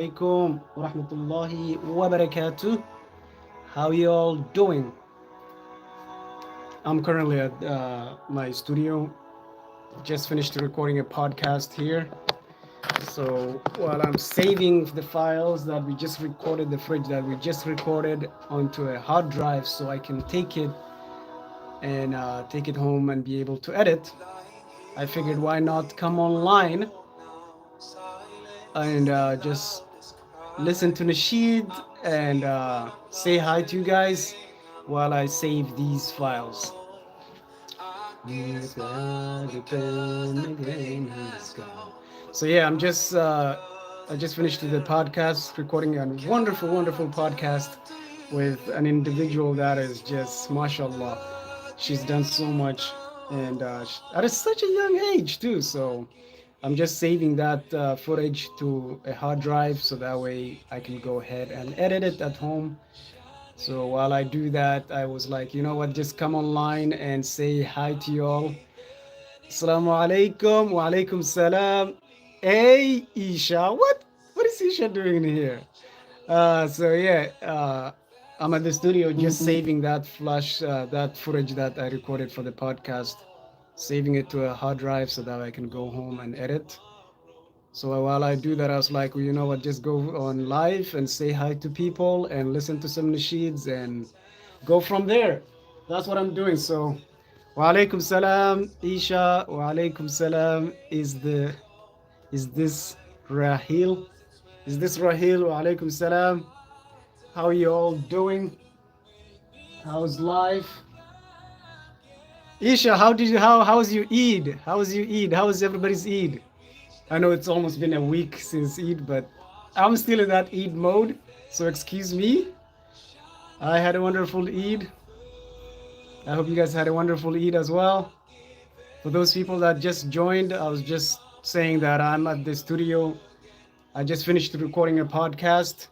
Alaikum wa rahmatullahi wa barakatuh. How you all doing? I'm currently at my studio. Just finished recording a podcast here. So while I'm saving the files that we just recorded, the footage that we just recorded onto a hard drive, so I can take it home and be able to edit. I figured why not come online and just listen to Nasheed and say hi to you guys while I save these files. So yeah, I just finished the podcast, recording a wonderful, wonderful podcast with an individual that is just mashallah. She's done so much, and at such a young age too. So I'm just saving that footage to a hard drive so that way I can go ahead and edit it at home. So while I do that, I was like, you know what, just come online and say hi to y'all. Assalamu alaikum, wa alaikum salam. Hey, Isha, what is Isha doing in here? I'm at the studio just saving that footage that I recorded for the podcast, saving it to a hard drive so that I can go home and edit. So while I do that, I was like, well, you know what, just go on live and say hi to people and listen to some nasheeds and go from there. That's what I'm doing. So, wa alaikum salam, Isha. Wa alaikum salam. Is this Rahil? Is this Rahil? Wa alaikum salam. How are you all doing? How's life? Isha, how's your Eid? How's your Eid? How's everybody's Eid? I know it's almost been a week since Eid, but I'm still in that Eid mode, so excuse me. I had a wonderful Eid. I hope you guys had a wonderful Eid as well. For those people that just joined, I was just saying that I'm at the studio. I just finished recording a podcast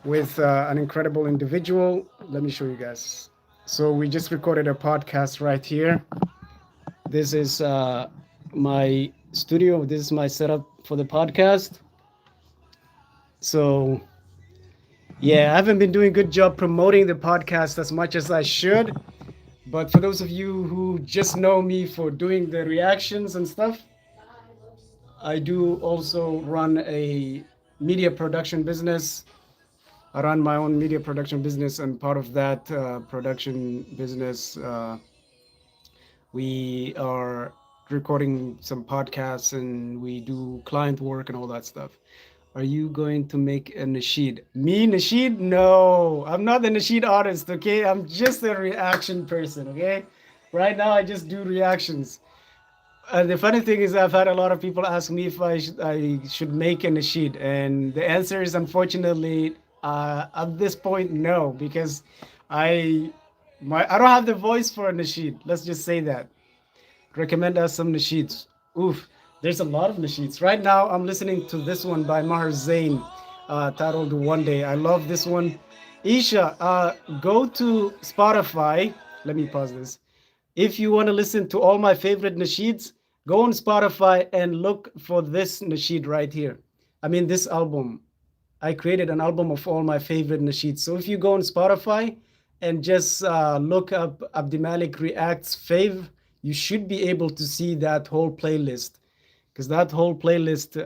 with an incredible individual. Let me show you guys. So we just recorded a podcast right here. This is my studio. This is my setup for the podcast. So yeah, I haven't been doing a good job promoting the podcast as much as I should. But for those of you who just know me for doing the reactions and stuff, I do also run a media production business. I run my own media production business, and part of that production business, we are recording some podcasts and we do client work and all that stuff. Are you going to make a Nasheed? Me, Nasheed? No, I'm not the Nasheed artist, okay? I'm just a reaction person, okay? Right now, I just do reactions. The funny thing is, I've had a lot of people ask me if I should make a Nasheed, and the answer is unfortunately, at this point, no, because I I don't have the voice for a Nasheed. Let's just say that. Recommend us some nasheeds. Oof, there's a lot of nasheeds. Right now, I'm listening to this one by Maher Zain, titled One Day. I love this one. Isha, go to Spotify. Let me pause this. If you want to listen to all my favorite nasheeds, go on Spotify and look for this nasheed right here. I mean, this album. I created an album of all my favorite nasheeds. So if you go on Spotify and just look up ABDIMALIK Reacts Fave, you should be able to see that whole playlist, because that whole playlist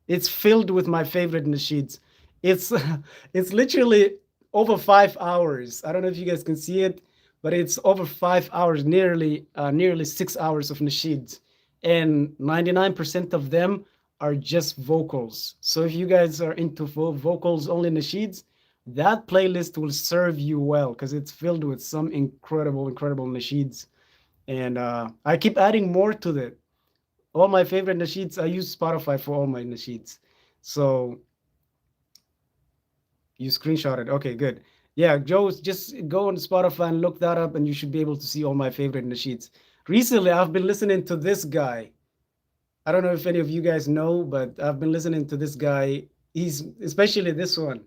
it's filled with my favorite nasheeds. It's it's literally over 5 hours. I don't know if you guys can see it, but it's over 5 hours, nearly 6 hours of nasheeds, and 99% of them are just vocals. So if you guys are into vocals only nasheeds, that playlist will serve you well because it's filled with some incredible nasheeds. And I keep adding more to it. All my favorite nasheeds, I use Spotify for all my nasheeds. So you screenshot it. Okay, good. Yeah, Joe, just go on Spotify and look that up, and you should be able to see all my favorite nasheeds. Recently, I've been listening to this guy. I don't know if any of you guys know, but I've been listening to this guy. He's especially this one.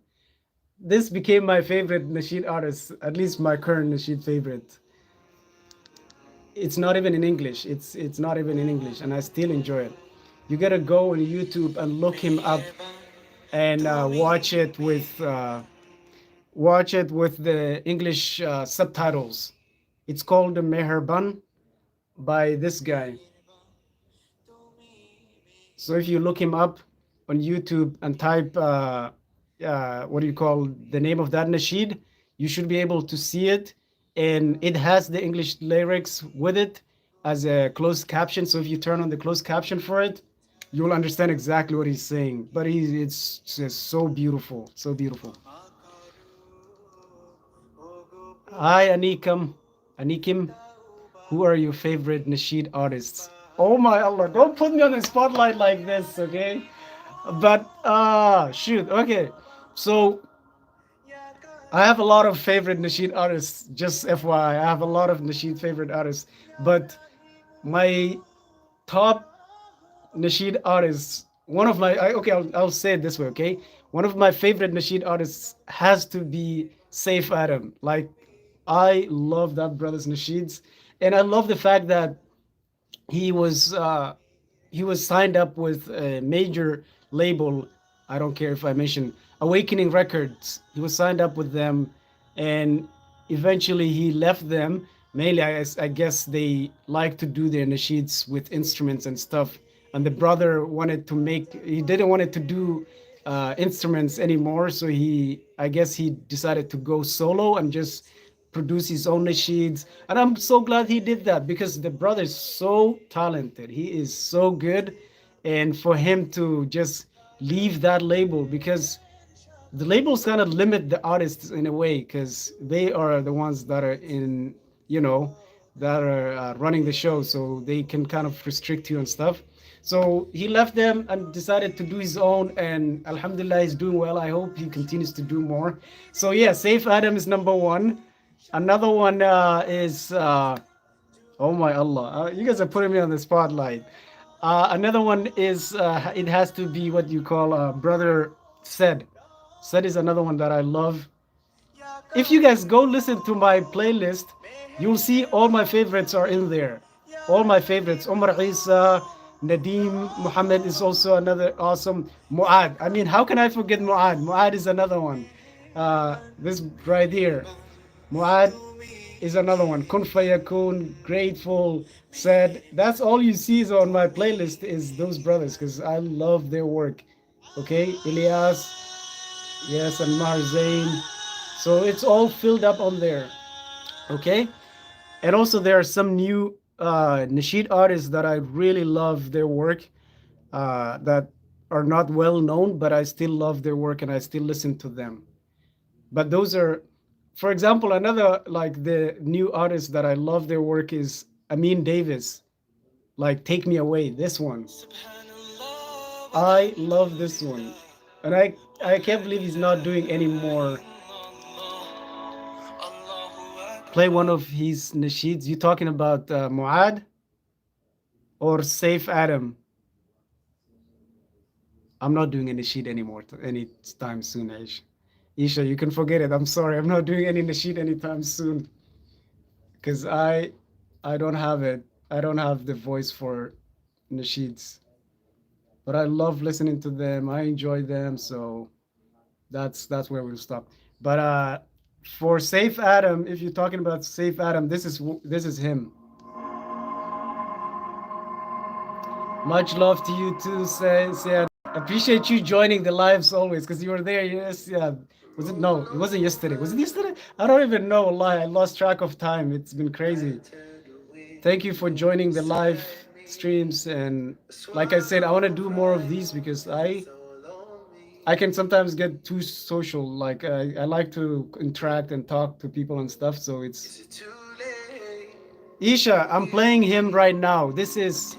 This became my favorite nasheed artist, at least my current nasheed favorite. It's not even in English. It's not even in English, and I still enjoy it. You gotta go on YouTube and look him up. and watch it with the English subtitles. It's called Meherban by this guy. So if you look him up on YouTube and type what do you call the name of that nasheed, you should be able to see it, and it has the English lyrics with it as a closed caption. So if you turn on the closed caption for it, you will understand exactly what he's saying. But it's just so beautiful, so beautiful. Hi, Anikim. Who are your favorite nasheed artists? Oh my Allah! Don't put me on the spotlight like this, okay? But shoot, okay. So I have a lot of favorite nasheed artists. Just FYI, I have a lot of nasheed favorite artists. But my top nasheed artists, one of my okay, I'll say it this way, okay? One of my favorite nasheed artists has to be Saif Adam. Like I love that brother's nasheeds, and I love the fact that he was uh, he was signed up with a major label. I don't care if I mention Awakening Records. He was signed up with them, and eventually he left them. Mainly, I guess they like to do their nasheeds with instruments and stuff. And the brother wanted to make. He didn't want it to do instruments anymore, so I guess he decided to go solo and just produce his own nasheeds. And I'm so glad he did that because the brother is so talented. He is so good. And for him to just leave that label, because the labels kind of limit the artists in a way, because they are the ones that are in, you know, that are running the show, so they can kind of restrict you and stuff. So he left them and decided to do his own, and Alhamdulillah, he's doing well. I hope he continues to do more. So yeah, Saif Adam is number one. Another one is oh my Allah, you guys are putting me on the spotlight. Another one is it has to be what you call brother said. Said is another one that I love. If you guys go listen to my playlist, you'll see all my favorites are in there. All my favorites. Omar Isa, Nadim Muhammad is also another awesome. Muad. I mean, how can I forget Muad? Muad is another one. This right here. Muad is another one. Kun Fayakun, Grateful, Said. That's all you see is on my playlist is those brothers because I love their work. Okay, Ilyas, yes, and Maher Zain. So it's all filled up on there. Okay, and also there are some new nasheed artists that I really love their work that are not well known, but I still love their work and I still listen to them. But those are, for example, another like the new artist that I love their work is Amin Davis. Like Take Me Away, this one. I love this one. And I can't believe he's not doing any more. Play one of his nasheeds. You talking about Muad or Saif Adam? I'm not doing a nasheed anymore anytime soon, Aish. Isha, you can forget it. I'm sorry. I'm not doing any nasheed anytime soon. Because I don't have it. I don't have the voice for nasheeds. But I love listening to them. I enjoy them. So that's where we'll stop. But for Safe Adam, if you're talking about Safe Adam, this is him. Much love to you too, say appreciate you joining the lives always because you were there. Yes, yeah. Was it no? It wasn't yesterday. Was it yesterday? I don't even know. Wallahi, I lost track of time. It's been crazy. Thank you for joining the live streams, and like I said, I want to do more of these because I can sometimes get too social. Like I like to interact and talk to people and stuff. So it's Isha. I'm playing him right now. This is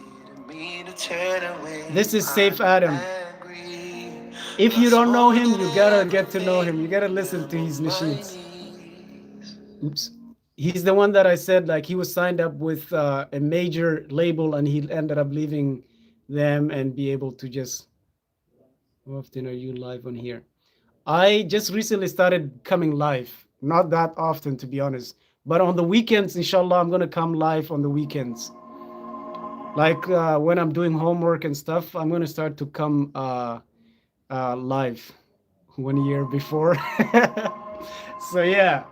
Safe Adam. If you don't know him, you gotta get to know him. You gotta listen to his nasheeds. Oops. He's the one that I said like he was signed up with a major label and he ended up leaving them and be able to just. How often are you live on here? I just recently started coming live. Not that often, to be honest. But on the weekends, inshallah, I'm gonna come live on the weekends. Like when I'm doing homework and stuff, I'm gonna start to come live 1 year before. So yeah.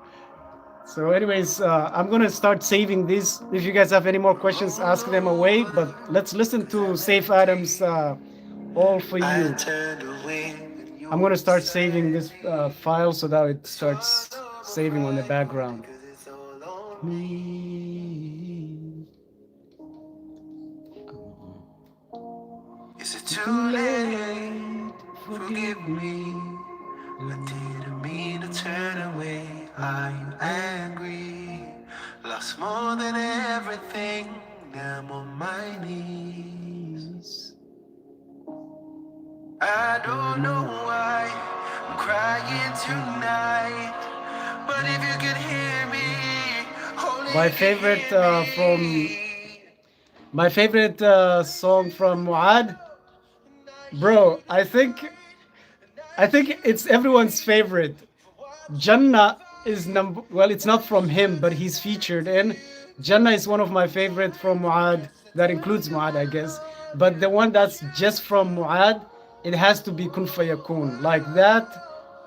So anyways, I'm gonna start saving these. If you guys have any more questions, ask them away. But let's listen to Safe Adams, All For You. I'm gonna start saving this file so that it starts saving on the background. Is it too late? Forgive me. I didn't mean to turn away. Are you angry? Lost more than everything. Now I'm on my knees. I don't know why I'm crying tonight, but if you can hear me, my favorite song from Muad, bro. I think it's everyone's favorite. Jannah is number. Well, it's not from him, but he's featured in. Jannah is one of my favorite from Muad. That includes Muad, I guess. But the one that's just from Muad, it has to be Kun Fayakun. Like that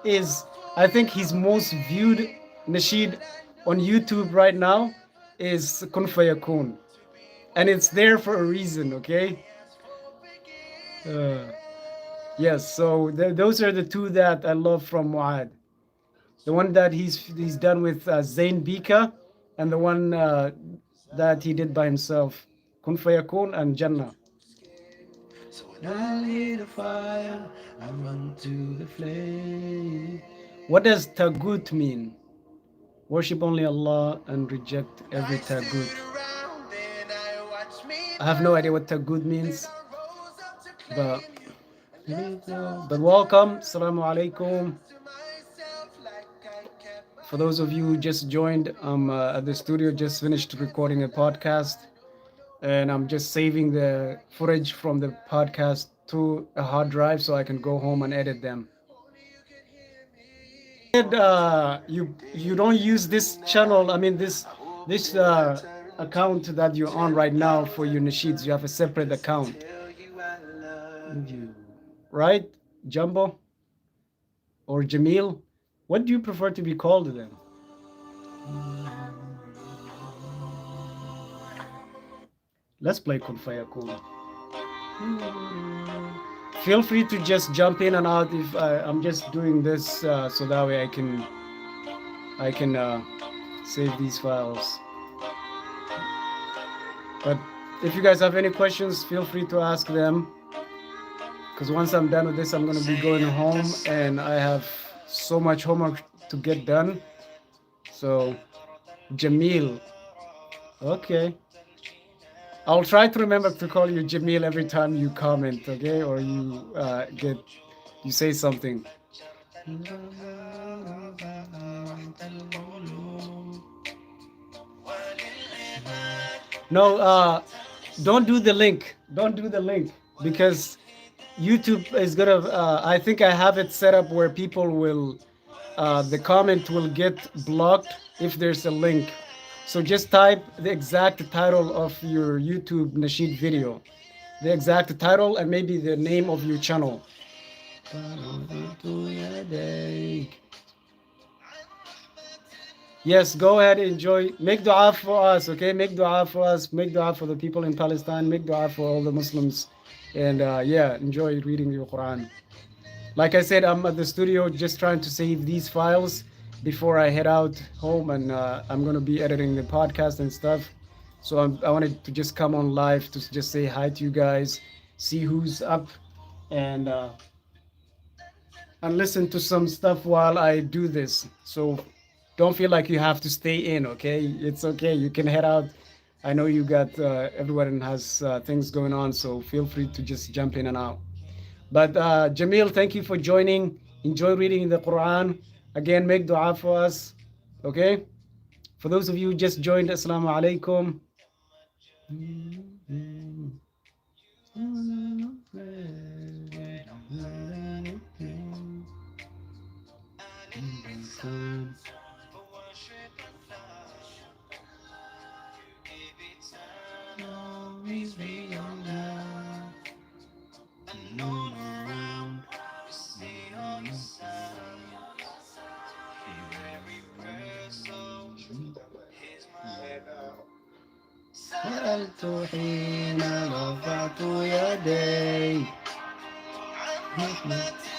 is, I think his most viewed nasheed on YouTube right now is Kun Fayakun, and it's there for a reason. Okay. Uh, yes. So those are the two that I love from Muad. The one that he's done with Zayn Bika, and the one that he did by himself, Kun Fayakun and Jannah. So when I lit a fire, I run to the flame. What does tagut mean? Worship only Allah and reject every tagut. I have no idea what tagut means, but welcome. Assalamu alaikum. For those of you who just joined, I'm at the studio, just finished recording a podcast, and I'm just saving the footage from the podcast to a hard drive so I can go home and edit them. And you don't use this channel. I mean this account that you're on right now for your nasheeds. You have a separate account, right, Jumbo or Jamil? What do you prefer to be called then? Let's play Kun Fayakun. Feel free to just jump in and out if I'm just doing this so that way I can save these files. But if you guys have any questions, feel free to ask them. Because once I'm done with this, I'm gonna be going home, and I have so much homework to get done. So, Jamil, okay. I'll try to remember to call you Jamil every time you comment, okay, or you say something. No, don't do the link. Don't do the link because YouTube is gonna. I think I have it set up where people will, the comment will get blocked if there's a link. So just type the exact title of your YouTube Nasheed video, the exact title, and maybe the name of your channel. Yes, go ahead, enjoy. Make dua for us, okay? Make dua for us. Make dua for the people in Palestine. Make dua for all the Muslims. And yeah, enjoy reading your Quran. Like I said, I'm at the studio just trying to save these files before I head out home, and I'm going to be editing the podcast and stuff. So I wanted to just come on live to just say hi to you guys, see who's up, and listen to some stuff while I do this. So don't feel like you have to stay in, okay? It's okay. You can head out. I know you got everyone has things going on, so feel free to just jump in and out. But Jamil, thank you for joining. Enjoy reading the Quran. Again, make dua for us, okay? For those of you who just joined, Assalamu alaikum. سألت حين رفعت يدي.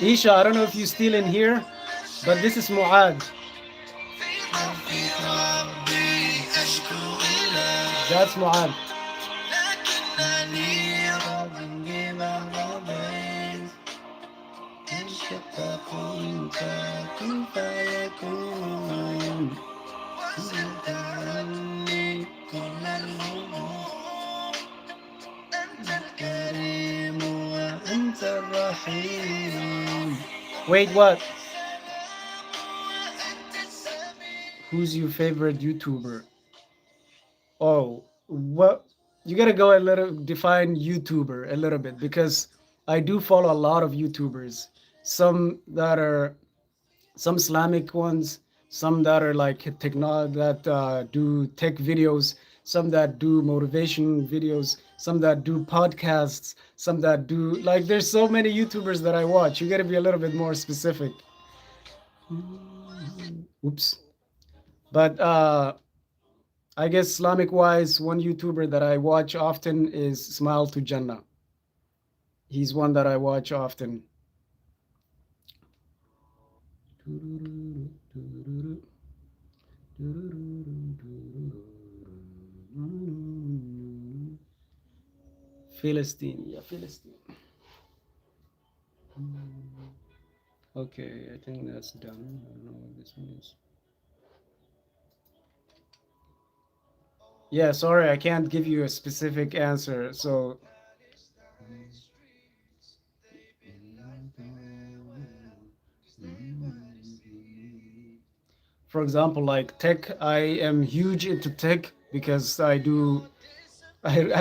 Isha, I don't know if you're still in here, but this is Muad. That's Muad. Wait, what? Who's your favorite YouTuber? Oh, what? You gotta go a little define YouTuber a little bit because I do follow a lot of YouTubers. Some that are some Islamic ones, some that are like techno that do tech videos, some that do motivation videos, some that do podcasts, some that do like. There's so many YouTubers that I watch. You gotta be a little bit more specific. Oops. But I guess Islamic wise, one YouTuber that I watch often is Smile to Jannah. He's one that I watch often. Philistine, yeah, Philistine. Okay, I think that's done. I don't know what this one is. Yeah, sorry, I can't give you a specific answer. So, for example, like tech, I am huge into tech because I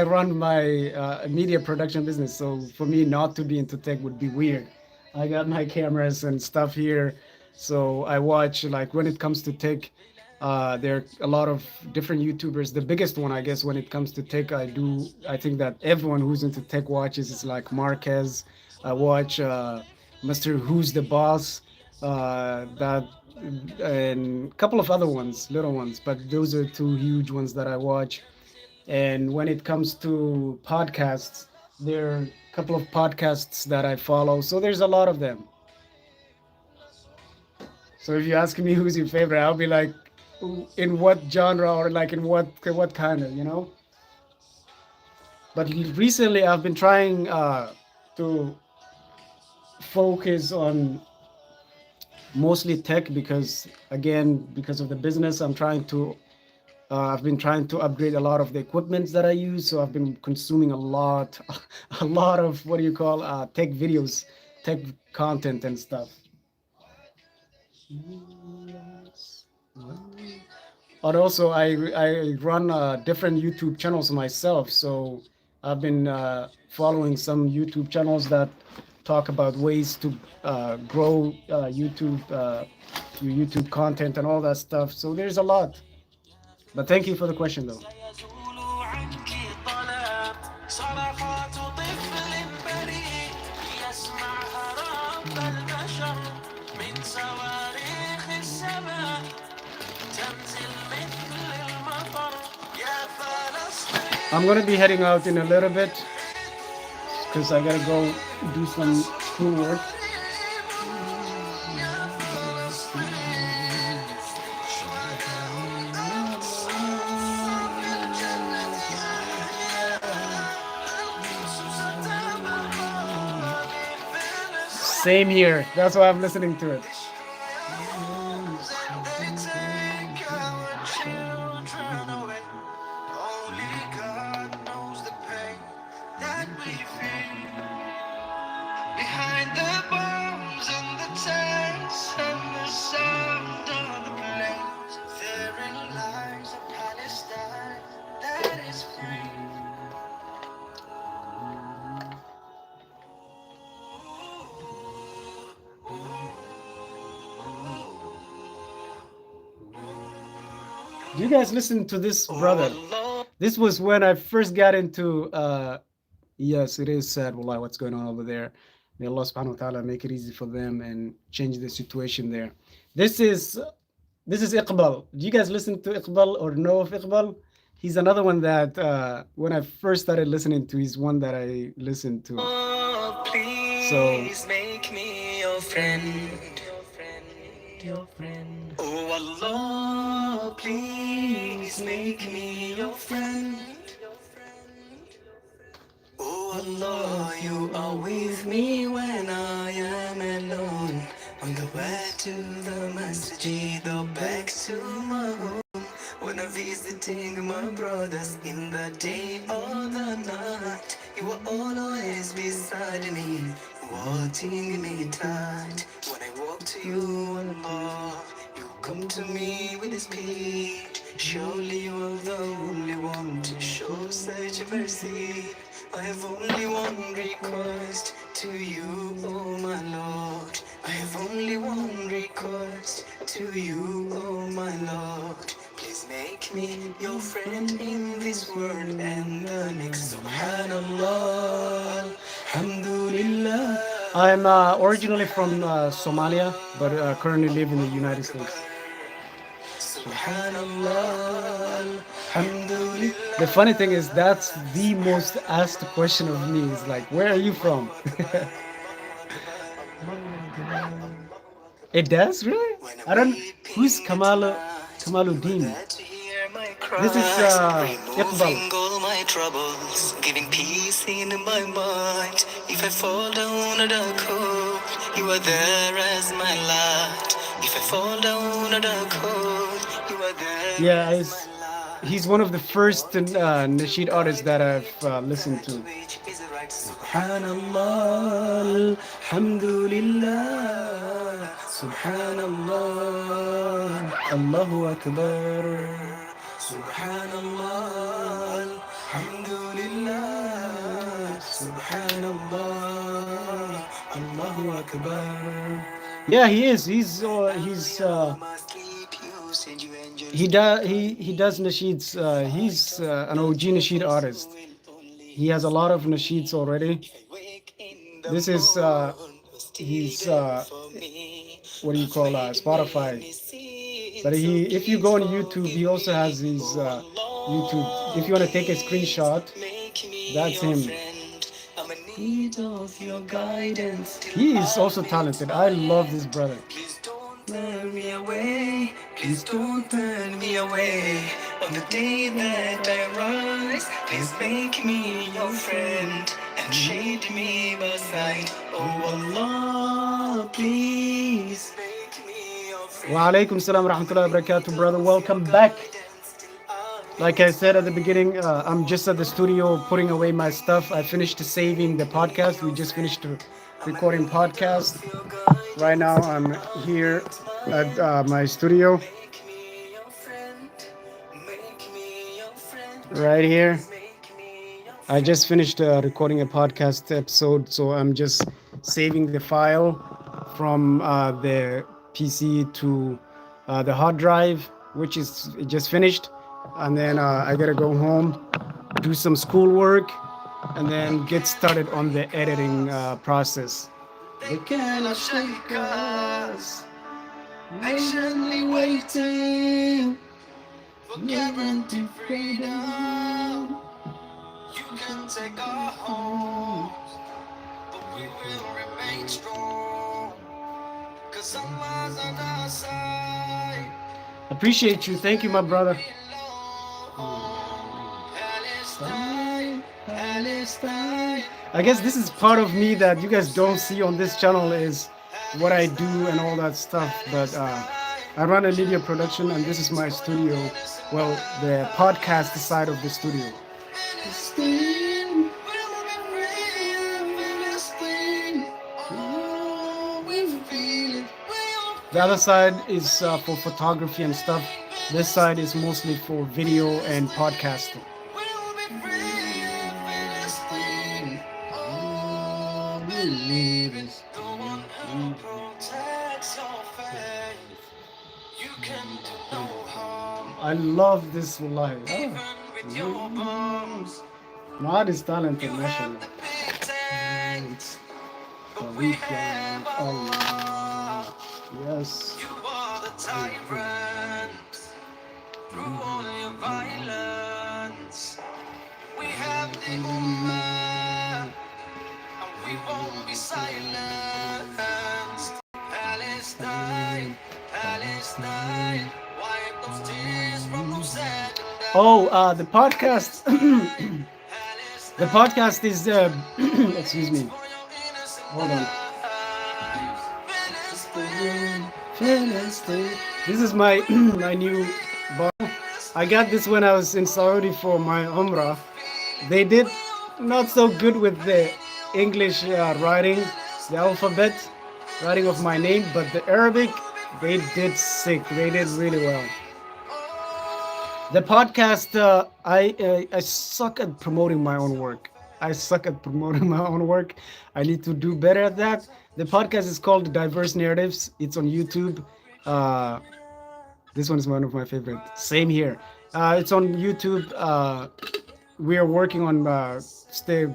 run my media production business. So for me, not to be into tech would be weird. I got my cameras and stuff here. So I watch, like, when it comes to tech, there are a lot of different YouTubers. The biggest one, I guess, when it comes to tech, I think that everyone who's into tech watches is like Marquez. I watch Mr. Who's the Boss, that, and a couple of other ones, little ones, but those are two huge ones that I watch. And when it comes to podcasts, there are a couple of podcasts that I follow. So there's a lot of them. So if you ask me who's your favorite, I'll be like, in what genre or like in what kind of, you know? But recently I've been trying to focus on mostly tech because, again, because of the business, I've been trying to upgrade a lot of the equipments that I use. So I've been consuming a lot, a lot of what do you call tech videos, tech content and stuff. And also, I run different YouTube channels myself. So I've been following some YouTube channels that talk about ways to grow your YouTube content and all that stuff. So there's a lot. But thank you for the question, though. I'm gonna be heading out in a little bit because I gotta go do some schoolwork. Same here. That's why I'm listening to it. Do you guys listen to this, brother? This was when I first got into yes, it is sad, Wallah, what's going on over there. May Allah subhanahu wa ta'ala make it easy for them and change the situation there. This is this is Iqbal. Do you guys listen to Iqbal or know of Iqbal? He's another one that when I first started listening to, he's one that I listened to. Oh, please make me your friend. Your friend. Oh Allah, please make me your friend. Oh Allah, you are with me when I am alone. On the way to the masjid or back to my home. When I'm visiting my brothers in the day or the night, you will always beside me, holding me tight. When I walk to you, Allah, you come to me with speed. Surely you are the only one to show such mercy. I have only one request to you, oh my Lord. I have only one request to you, oh my Lord. Please make me your friend in this world and the next. Subhanallah, Alhamdulillah. I'm originally from Somalia, but currently live in the United States. Subhanallah, Alhamdulillah. The funny thing is, that's the most asked question of me. Is like, where are you from? It does, really? I don't. Who's Kamaluddin? This is Iqbal. All my troubles, giving peace in my mind. If I fall down at a cold, you are there as my light. If I fall down at a cold, you are there. Yeah, he's one of the first Nasheed artists that I've listened to. Subhanallah, Alhamdulillah, Subhanallah, Allahu Akbar. Subhanallah, Alhamdulillah, Subhanallah, Allahu Akbar. Yeah, he is. He does nasheeds. He's an OG nasheed artist. He has a lot of nasheeds already. This is he's what do you call Spotify? But if you go on YouTube, he also has his YouTube. If you want to take a screenshot, that's him. Need of your guidance. He is also talented. I love this brother. Please don't turn me away. Please don't turn me away. On the day that I rise, please make me your friend and shade me by side. Oh Allah, please make me your friend. Wa alaikum salam wa rahmatullahi wa barakatuh, brother. Welcome back. Like I said at the beginning, I'm just at the studio putting away my stuff. I finished saving the podcast. We just finished recording podcast. Right now, I'm here at my studio. Right here. I just finished recording a podcast episode, so I'm just saving the file from the PC to the hard drive, which is just finished. And then I gotta go home, do some schoolwork, and then get started on the editing process. They cannot shake us, patiently waiting for guaranteed freedom. You can take our homes, but we will remain strong, 'cause Allah's on our side. Appreciate you. Thank you, my brother. I guess this is part of me that you guys don't see on this channel is what I do and all that stuff. But I run a media production, and this is my studio. Well, the podcast side of the studio. The other side is for photography and stuff. This side is mostly for video and podcasting. I love this wallahi. Maad is talented, mashallah. Tariqan Allah. Yes. You are the tyrant through all your violence. We have the ummah, and we won't be silenced. Palestine, Palestine, wipe those tears from those Oh, and the podcast. The podcast is. Excuse me. for your innocent Hold on. lives. Palestine, Philistine. This is my my new bottle. I got this when I was in Saudi for my Umrah. They did not so good with the English writing, the alphabet writing of my name, but the Arabic, they did sick. They did really well. The podcast, I suck at promoting my own work. I suck at promoting my own work. I need to do better at that. The podcast is called Diverse Narratives. It's on YouTube. Uh, this one is one of my favorite. Same here. It's on YouTube. We are working on stay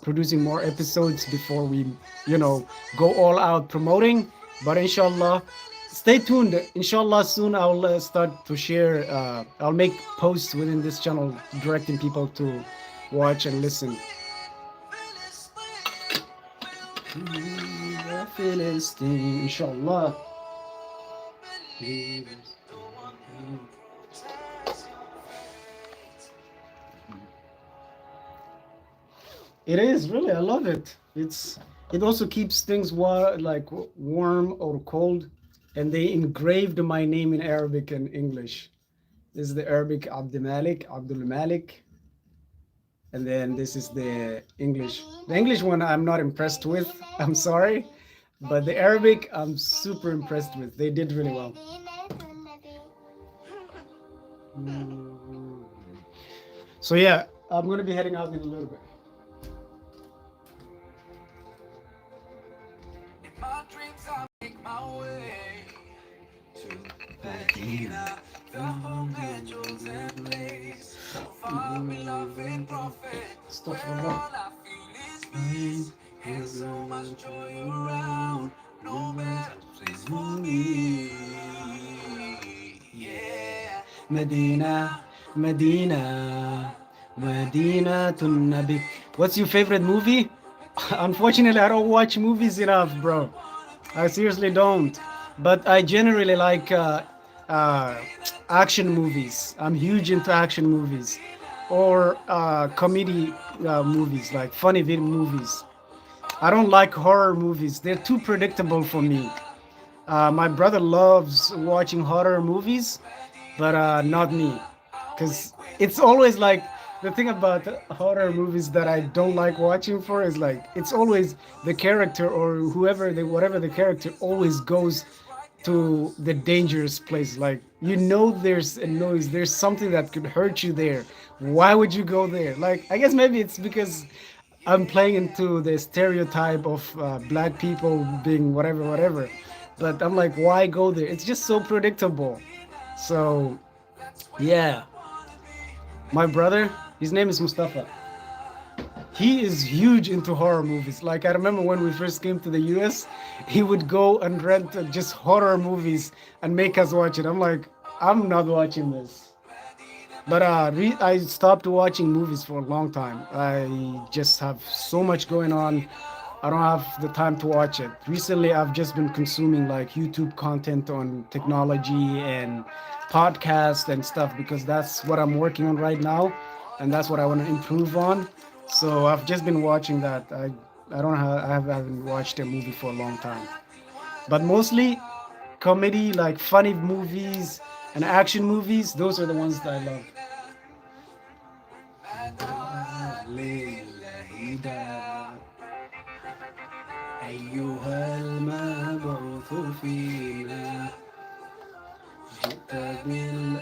producing more episodes before we, you know, go all out promoting. But inshallah, stay tuned. Inshallah, soon I'll start to share. I'll make posts within this channel directing people to watch and listen. Philistine, inshallah. It is really. I love it. It also keeps things like warm or cold, and they engraved my name in Arabic and English. This is the Arabic Abdimalik, Abdul Malik, and then this is the English. The English one I'm not impressed with. I'm sorry, but the Arabic I'm super impressed with. They did really well. So yeah, I'm gonna be heading out in a little bit. in my dreams, I make my way to Medina, the home and chosen place of our beloved prophet. Where all I feel is peace and so much joy around. No better place for me. Yeah. Medina, Medina, Medina to Nabi. What's your favorite movie? Unfortunately, I don't watch movies enough, bro. I seriously don't. But I generally like uh, action movies. I'm huge into action movies or comedy movies, like funny video movies. I don't like horror movies. They're too predictable for me. My brother loves watching horror movies, but not me, because it's always like the thing about horror movies that I don't like watching for is like it's always the character or whoever they whatever the character always goes to the dangerous place. Like you know, there's a noise, there's something that could hurt you there. Why would you go there? Like I guess maybe it's because I'm playing into the stereotype of black people being whatever, whatever. But I'm like, why go there? It's just so predictable. So, yeah. My brother, his name is Mustafa. He is huge into horror movies. Like, I remember when we first came to the US, he would go and rent just horror movies and make us watch it. I'm like, I'm not watching this. But I stopped watching movies for a long time. I just have so much going on. I don't have the time to watch it. Recently, I've just been consuming like YouTube content on technology and podcasts and stuff because that's what I'm working on right now, and that's what I want to improve on. So I've just been watching that. I don't have I haven't watched a movie for a long time, but mostly comedy, like funny movies and action movies. Those are the ones that I love. أيها المبعوث فينا جئت بال.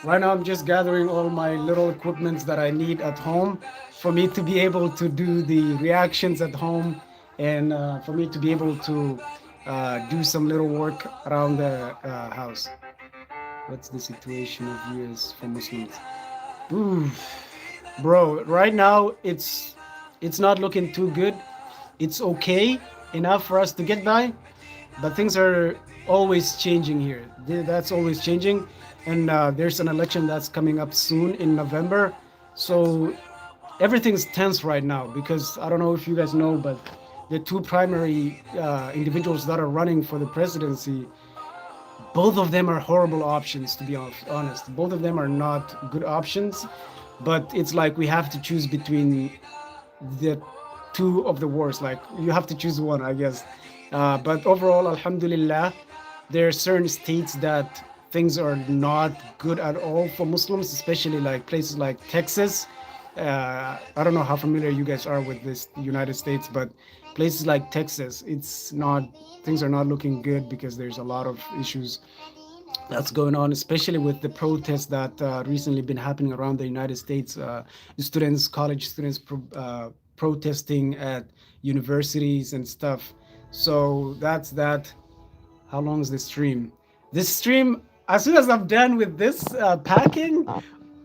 Right now, I'm just gathering all my little equipments that I need at home for me to be able to do the reactions at home and for me to be able to do some little work around the house. What's the situation of years for Muslims? Ooh, bro, right now it's not looking too good. It's okay, enough for us to get by. But things are always changing here. That's always changing, and there's an election that's coming up soon in November. So everything's tense right now because I don't know if you guys know, but the two primary individuals that are running for the presidency, both of them are horrible options, to be honest. Both of them are not good options, but it's like we have to choose between the two of the worst. Like you have to choose one, I guess. But overall, Alhamdulillah, there are certain states that things are not good at all for Muslims, especially like places like Texas. I don't know how familiar you guys are with this United States, but places like Texas, it's not things are not looking good because there's a lot of issues that's going on, especially with the protests that recently been happening around the United States. Students, college students, protesting at universities and stuff. So that's that. How long is this stream? This stream, as soon as I'm done with this packing,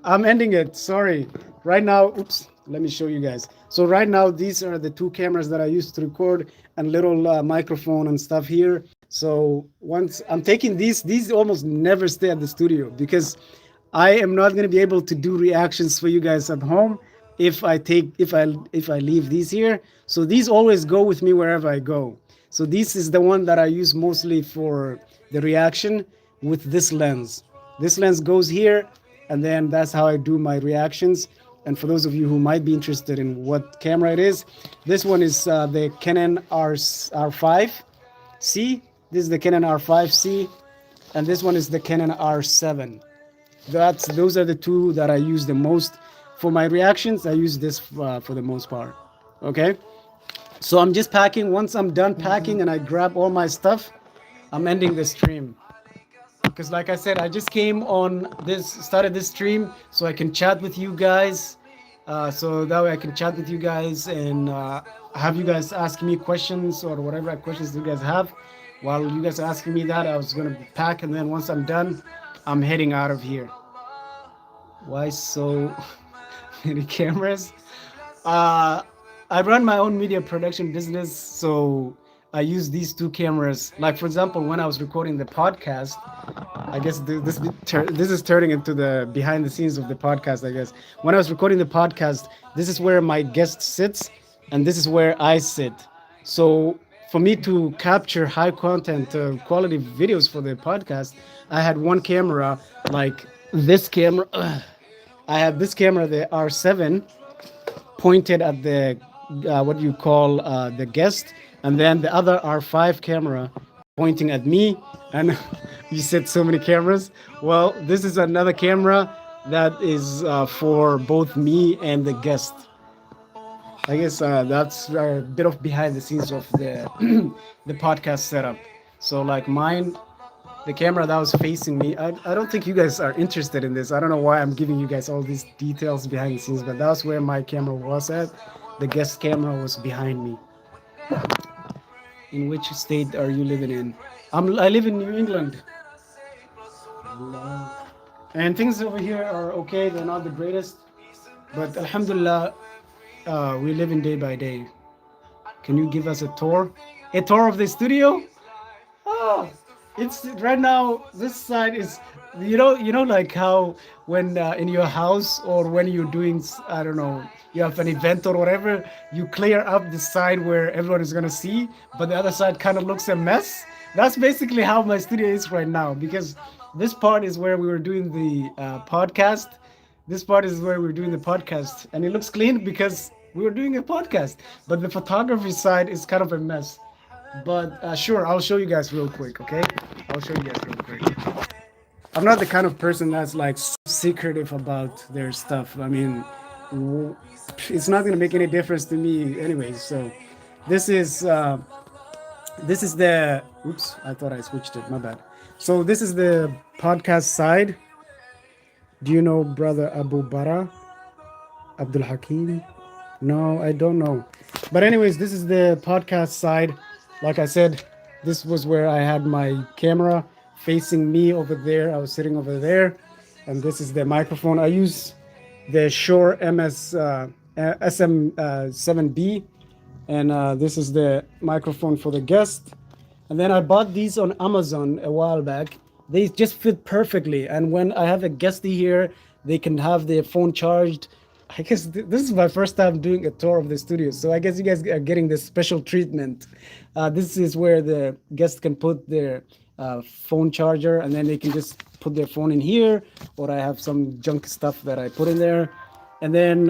I'm ending it. Sorry. Right now, oops, let me show you guys. So right now, these are the two cameras that I used to record and little microphone and stuff here. So once I'm taking these almost never stay at the studio because I am not going to be able to do reactions for you guys at home if I leave these here. So these always go with me wherever I go. So this is the one that I use mostly for the reaction with this lens. This lens goes here, and then that's how I do my reactions. And for those of you who might be interested in what camera it is, this one is the Canon R5C. This is the Canon R5C, and this one is the Canon R7. Those are the two that I use the most for my reactions. I use this for the most part. Okay, so I'm just packing. Once I'm done packing and I grab all my stuff, I'm ending the stream. Because like I said, I just came on started this stream so I can chat with you guys. So that way I can chat with you guys and have you guys ask me questions or whatever questions you guys have. While you guys are asking me that, I was gonna pack, and then once I'm done, I'm heading out of here. Why so many cameras? Uh, I run my own media production business, so I use these two cameras. Like for example, when I was recording the podcast, I guess this is turning into the behind the scenes of the podcast. I guess when I was recording the podcast, this is where my guest sits, and this is where I sit. So for me to capture high content, quality videos for the podcast, I had one camera, like this camera. I have this camera, the R7, pointed at the what you call the guest, and then the other R5 camera pointing at me. And you said so many cameras. Well, this is another camera that is for both me and the guest. I guess that's a bit of behind the scenes of the the podcast setup. So like mine, the camera that was facing me, I don't think you guys are interested in this. I don't know why I'm giving you guys all these details behind the scenes, but that's where my camera was at. The guest camera was behind me. In which state are you living in? I live in New England. And things over here are okay. They're not the greatest, but Alhamdulillah, we live in day by day. Can you give us a tour? A tour of the studio? Oh, it's right now. This side is, like how when in your house or when you're doing, I don't know, you have an event or whatever, you clear up the side where everyone is gonna see, but the other side kind of looks a mess. That's basically how my studio is right now because this part is where we were doing the podcast. This part is where we're doing the podcast, and it looks clean because we were doing a podcast. But the photography side is kind of a mess. But sure, I'll show you guys real quick, okay? I'll show you guys real quick. I'm not the kind of person that's like secretive about their stuff. I mean, it's not gonna make any difference to me, anyways. So, this is the. Oops, I thought I switched it. My bad. So this is the podcast side. Do you know brother Abu Bara, Abdul Hakim? No, I don't know. But anyways, this is the podcast side. Like I said, this was where I had my camera facing me over there. I was sitting over there, and this is the microphone. I use the Shure SM7B. and this is the microphone for the guest. And then I bought these on Amazon a while back. They just fit perfectly. And when I have a guestie here, they can have their phone charged. I guess this is my first time doing a tour of the studio, so I guess you guys are getting this special treatment. This is where the guest can put their phone charger, and then they can just put their phone in here, or I have some junk stuff that I put in there. And then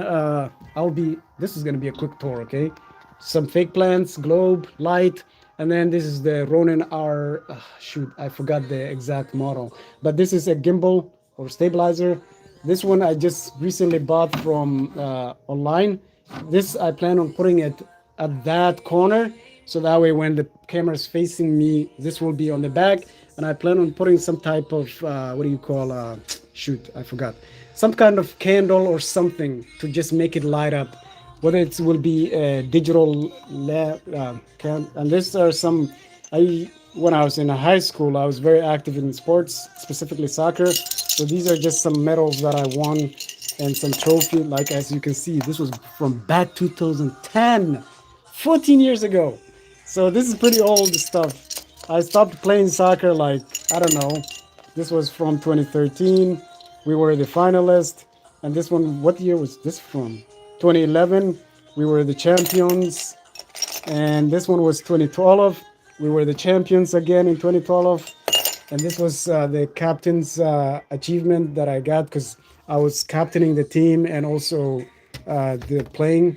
this is going to be a quick tour, okay? Some fake plants, globe, light, and then this is the Ronin R. Shoot, I forgot the exact model, but this is a gimbal or stabilizer. This one I just recently bought from online. This I plan on putting it at that corner, so that way when the camera is facing me, this will be on the back. And I plan on putting some type of what do you call? Shoot, I forgot. Some kind of candle or something to just make it light up, whether it will be a digital and these are some. I When I was in high school, I was very active in sports, specifically soccer. So these are just some medals that I won and some trophy. Like as you can see, this was from back 2010, 14 years ago. So this is pretty old stuff. I stopped playing soccer like, I don't know. This was from 2013. We were the finalists. And this one, what year was this from? 2011. We were the champions. And this one was 2012. We were the champions again in 2012. And this was the captain's achievement that I got because I was captaining the team and also the playing.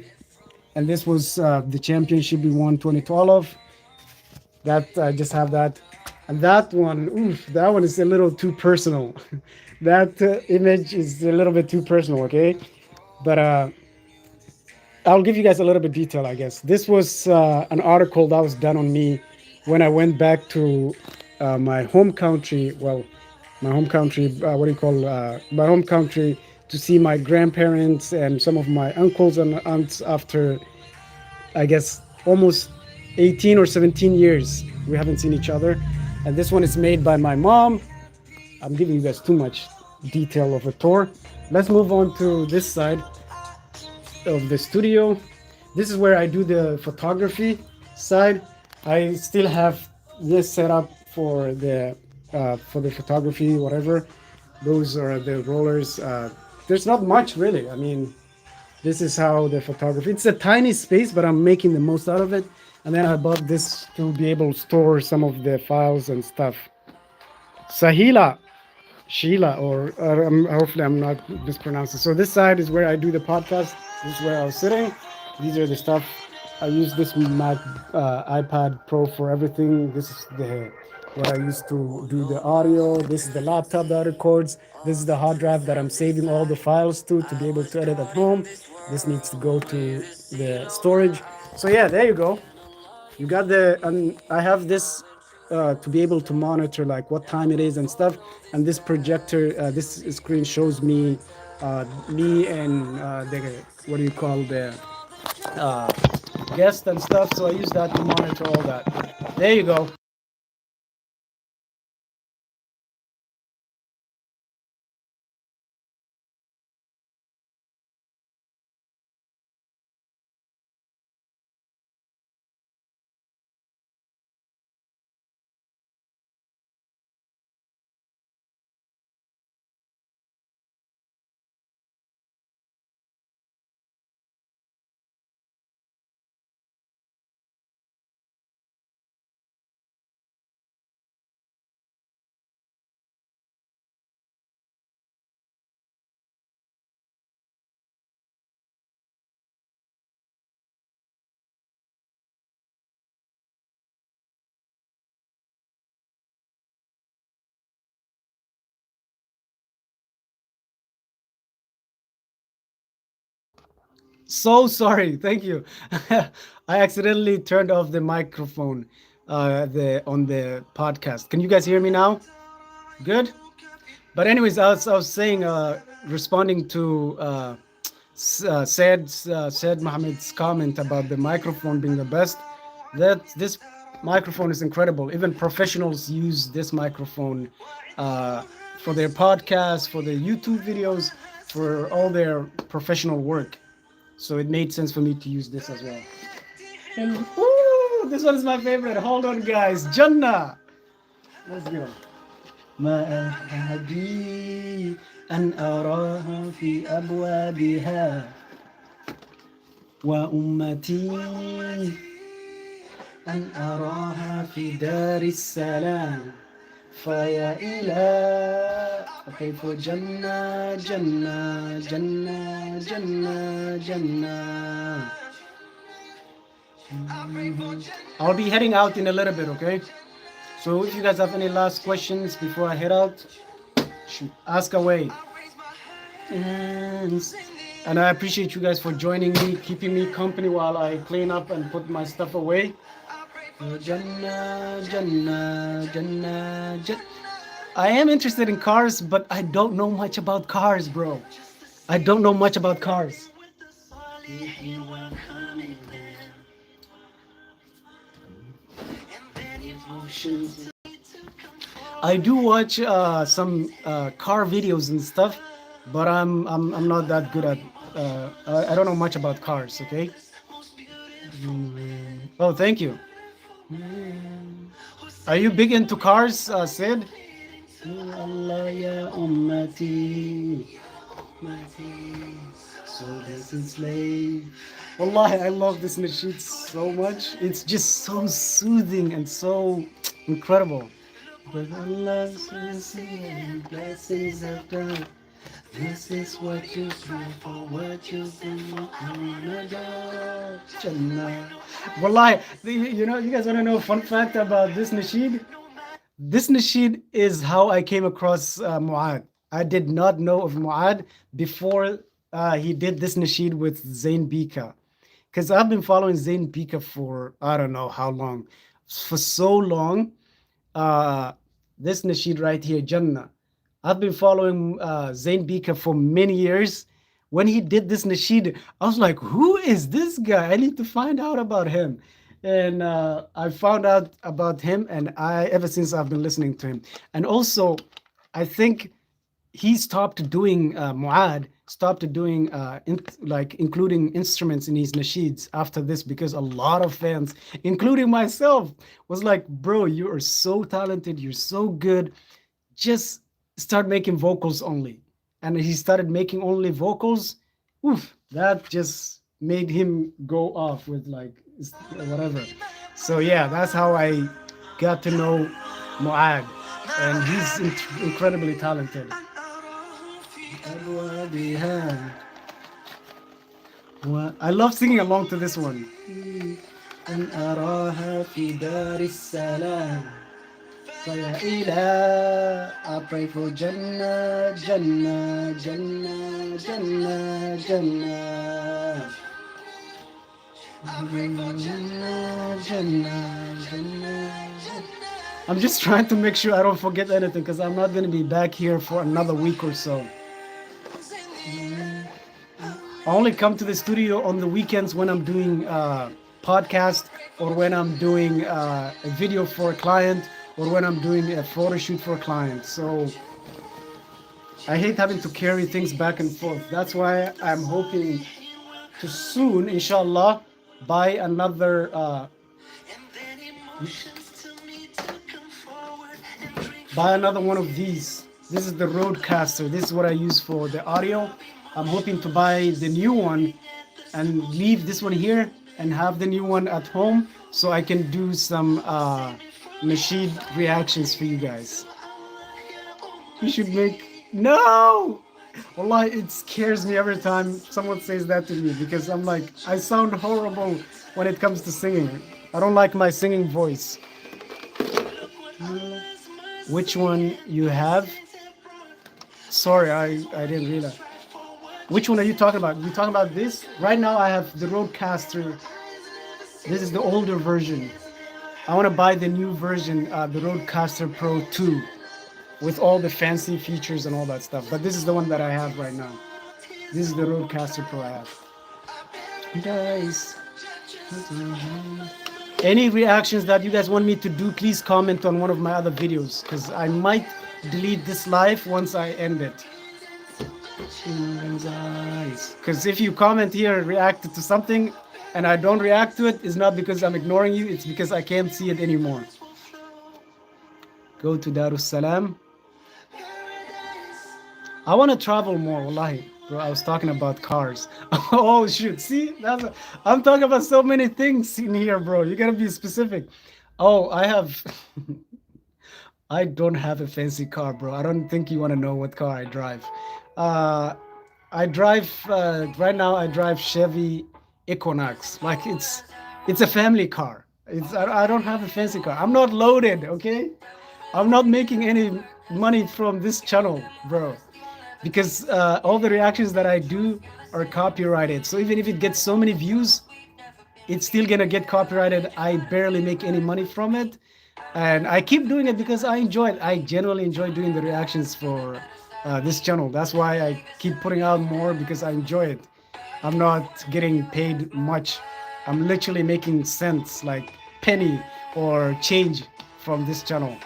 And this was the championship we won 2012. That I just have that. And that one, oof, that one is a little too personal. That image is a little bit too personal, okay? But I'll give you guys a little bit detail, I guess. This was an article that was done on me when I went back to my home country. Well, my home country, what do you call my home country, to see my grandparents and some of my uncles and aunts after, I guess, almost 18 or 17 years. We haven't seen each other. And this one is made by my mom. I'm giving you guys too much detail of a tour. Let's move on to this side of the studio. This is where I do the photography side. I still have this set up for the photography, whatever. Those are the rollers. There's not much really. I mean, this is how the photography. It's a tiny space, but I'm making the most out of it. And then I bought this to be able to store some of the files and stuff. Sahila, Sheila, or hopefully I'm not mispronouncing. So this side is where I do the podcast. This is where I was sitting. These are the stuff. I use this Mac iPad Pro for everything. This is the what I used to do the audio. This is the laptop that records. This is the hard drive that I'm saving all the files to be able to edit at home. This needs to go to the storage. So yeah, there you go. You got the, and I have this to be able to monitor like what time it is and stuff. And this projector, this screen shows me and the what do you call the uh, guest and stuff. So I use that to monitor all that. There you go. So sorry. Thank you. I accidentally turned off the microphone the on the podcast. Can you guys hear me now? Good. But anyways, I was saying, responding to said Mohammed's comment about the microphone being the best. That this microphone is incredible. Even professionals use this microphone uh, for their podcasts, for their YouTube videos, for all their professional work. So it made sense for me to use this as well. And this one is my favorite. Hold on, guys. Jannah. Let's go. ما أحبي أن أراها في أبوابها وأمتي أن أراها في دار السلام فيا إله كيف جنة جنة جنة جنة جنة. I'll be heading out in a little bit, okay? So if you guys have any last questions before I head out, shoot, ask away. And I appreciate you guys for joining me, keeping me company while I clean up and put my stuff away. Jannah, Jannah, Jannah, Jannah. I am interested in cars, but I don't know much about cars, bro. I don't know much about cars. I do watch some car videos and stuff, but I'm not that good at. I don't know much about cars. Okay. Oh, thank you. Are you big into cars, Sid? Allah ya ummati, so this is slave. Wallahi, I love this nasheed so much. It's just so soothing and so incredible. But Allah's blessings have done. This is what you do for what you do. Jannah. Wallahi, you know, you guys want to know a fun fact about this nasheed? This nasheed is how I came across Mu'ad. I did not know of Mu'ad before he did this nasheed with Zain Bika. Because I've been following Zain Bika for I don't know how long. For so long. This nasheed right here, Jannah. I've been following Zain Bika for many years. When he did this nasheed, I was like, who is this guy? I need to find out about him. And I found out about him, and ever since I've been listening to him. And also, I think he stopped doing Mu'ad, stopped doing including instruments in his nasheeds after this, because a lot of fans, including myself, was like, bro, you are so talented, you're so good, just start making vocals only. And he started making only vocals. Oof, that just made him go off with like whatever. So yeah, that's how I got to know Mu'ad, and he's incredibly talented. I love singing along to this one. أن أراها في دار السلام فيا إله. I pray for Jannah, Jannah, Jannah, Jannah, Jannah. Jannah, Jannah, Jannah. I'm just trying to make sure I don't forget anything, because I'm not going to be back here for another week or so. I only come to the studio on the weekends when I'm doing podcast, or when I'm doing a video for a client, or when I'm doing a photo shoot for a client. So I hate having to carry things back and forth. That's why I'm hoping to soon, inshallah, buy another one of these. This is the Roadcaster. This is what I use for the audio. I'm hoping to buy the new one and leave this one here and have the new one at home, so I can do some nasheed reactions for you guys. You should make... No! Wallah, it scares me every time someone says that to me, because I'm like, I sound horrible when it comes to singing. I don't like my singing voice. Which one you have? Sorry, I didn't realize. Which one are you talking about? You talking about this? Right now I have the Roadcaster. This is the older version. I want to buy the new version, the Roadcaster Pro 2, with all the fancy features and all that stuff. But this is the one that I have right now. This is the Roadcaster Pro I have. Guys, any reactions that you guys want me to do, please comment on one of my other videos, because I might delete this live once I end it. Because if you comment here and react to something, and I don't react to it, is not because I'm ignoring you, it's because I can't see it anymore. Go to Darussalam. I want to travel more, wallahi. Bro, I was talking about cars. Oh shoot, see? I'm talking about so many things in here, bro. You gotta be specific. Oh, I have I don't have a fancy car, bro. I don't think you want to know what car I drive. Uh, I drive right now. I drive Chevy Equinox. Like it's a family car. I don't have a fancy car. I'm not loaded. Okay, I'm not making any money from this channel, bro, because all the reactions that I do are copyrighted. So even if it gets so many views, it's still gonna get copyrighted. I barely make any money from it, and I keep doing it because I enjoy it. I genuinely enjoy doing the reactions for this channel. That's why I keep putting out more, because I enjoy it. I'm not getting paid much. I'm literally making cents, like penny or change, from this channel.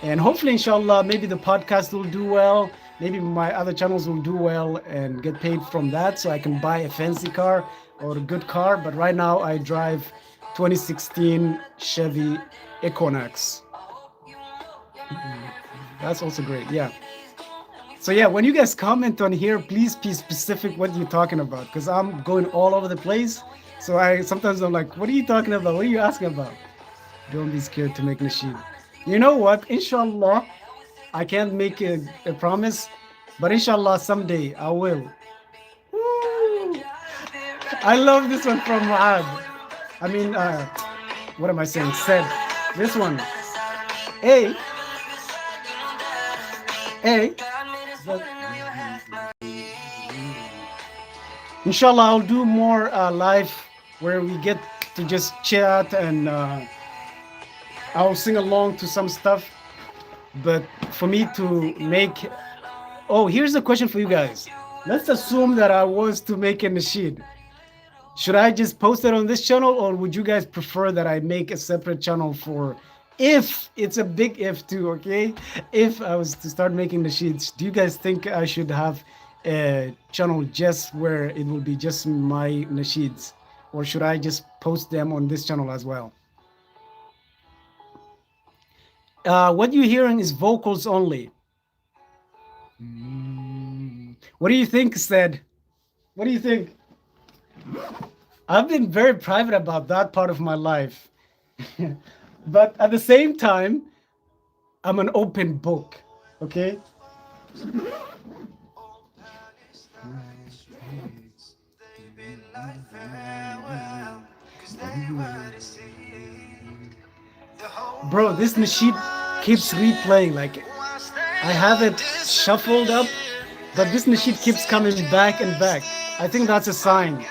And hopefully, inshallah, maybe the podcast will do well. Maybe my other channels will do well and get paid from that, so I can buy a fancy car or a good car. But right now I drive 2016 Chevy Equinox. That's also great. Yeah. So yeah, when you guys comment on here, please be specific what you're talking about, because I'm going all over the place. So I sometimes I'm like, what are you talking about? What are you asking about? Don't be scared to make Nasheed. You know what? Inshallah, I can't make a promise, but inshallah someday I will. Woo! I love this one from Muad. I mean, what am I saying? Said this one. Hey, hey. Inshallah, I'll do more live where we get to just chat, and I'll sing along to some stuff. But for me to make, oh, here's a question for you guys. Let's assume that I was to make a nasheed. Should I just post it on this channel, or would you guys prefer that I make a separate channel for, if it's a big if too, okay? If I was to start making nasheeds, do you guys think I should have a channel just where it will be just my nasheeds, or should I just post them on this channel as well? What you're hearing is vocals only. What do you think, Said? What do you think? I've been very private about that part of my life. But at the same time, I'm an open book, okay? Bro, this Nasheed keeps replaying. Like, I have it shuffled up, but this Nasheed keeps coming back and back. I think that's a sign.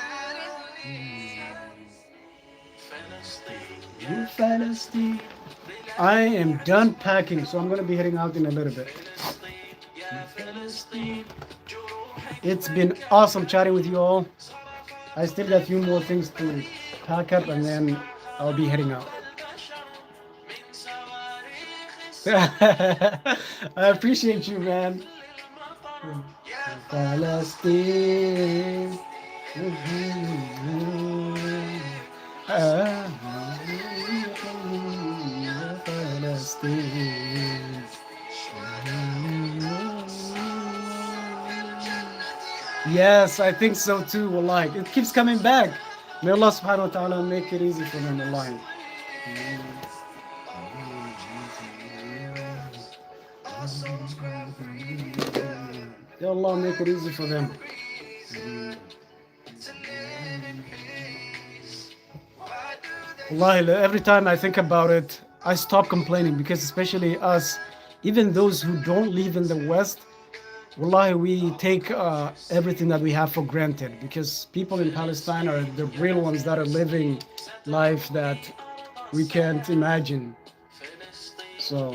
I am done packing, so I'm gonna be heading out in a little bit. It's been awesome chatting with you all. I still got a few more things to pack up, and then I'll be heading out. I appreciate you, man. Palestine. Palestine. Yes, I think so too. Wallahi, it keeps coming back. May Allah subhanahu wa ta'ala make it easy for them, wallahi. Ya Allah, make it easy for them. Wallahi, every time I think about it, I stop complaining, because especially us, even those who don't live in the West, wallahi, we take everything that we have for granted, because people in Palestine are the real ones that are living life that we can't imagine. So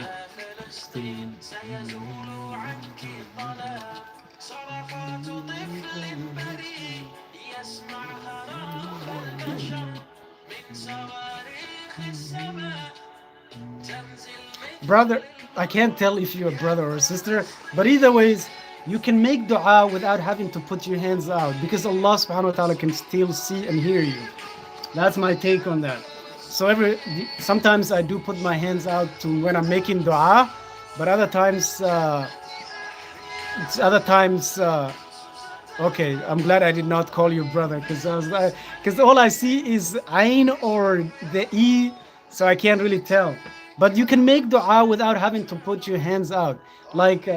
brother, I can't tell if you're a brother or a sister, but either ways, you can make dua without having to put your hands out, because Allah subhanahu wa ta'ala can still see and hear you. That's my take on that. So every sometimes I do put my hands out to when I'm making dua, but other times okay, I'm glad I did not call you brother because I was like, because all I see is Ain or the E, so I can't really tell. But you can make dua without having to put your hands out. Like,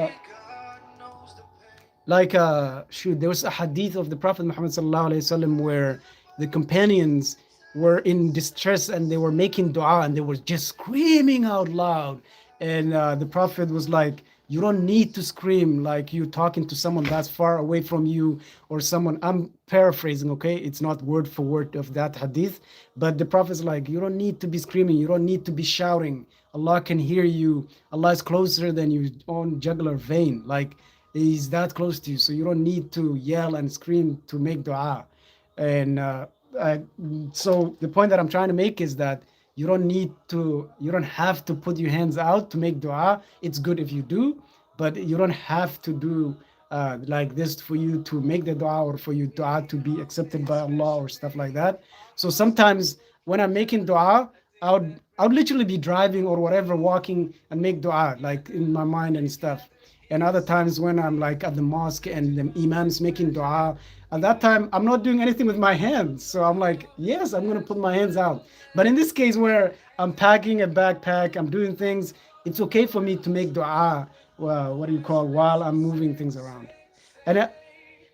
uh, shoot, there was a hadith of the Prophet Muhammad sallallahu alaihi wasallam where the companions were in distress and they were making dua and they were just screaming out loud. And the Prophet was like, you don't need to scream like you're talking to someone that's far away from you or someone. I'm paraphrasing, okay? It's not word for word of that hadith, but the Prophet's like, you don't need to be screaming, you don't need to be shouting. Allah can hear you. Allah is closer than your own jugular vein. Like, He's that close to you, so you don't need to yell and scream to make dua. And I, so the point that I'm trying to make is that you don't have to put your hands out to make dua. It's good if you do, but you don't have to do like this for you to make the dua or for your dua to be accepted by Allah or stuff like that. So sometimes when I'm making dua, I would literally be driving or whatever, walking and make dua like in my mind and stuff. And other times when I'm like at the mosque and the imam's making dua, at that time I'm not doing anything with my hands. So I'm like, yes, I'm gonna put my hands out. But in this case where I'm packing a backpack, I'm doing things, it's okay for me to make dua, well, what do you call, while I'm moving things around. And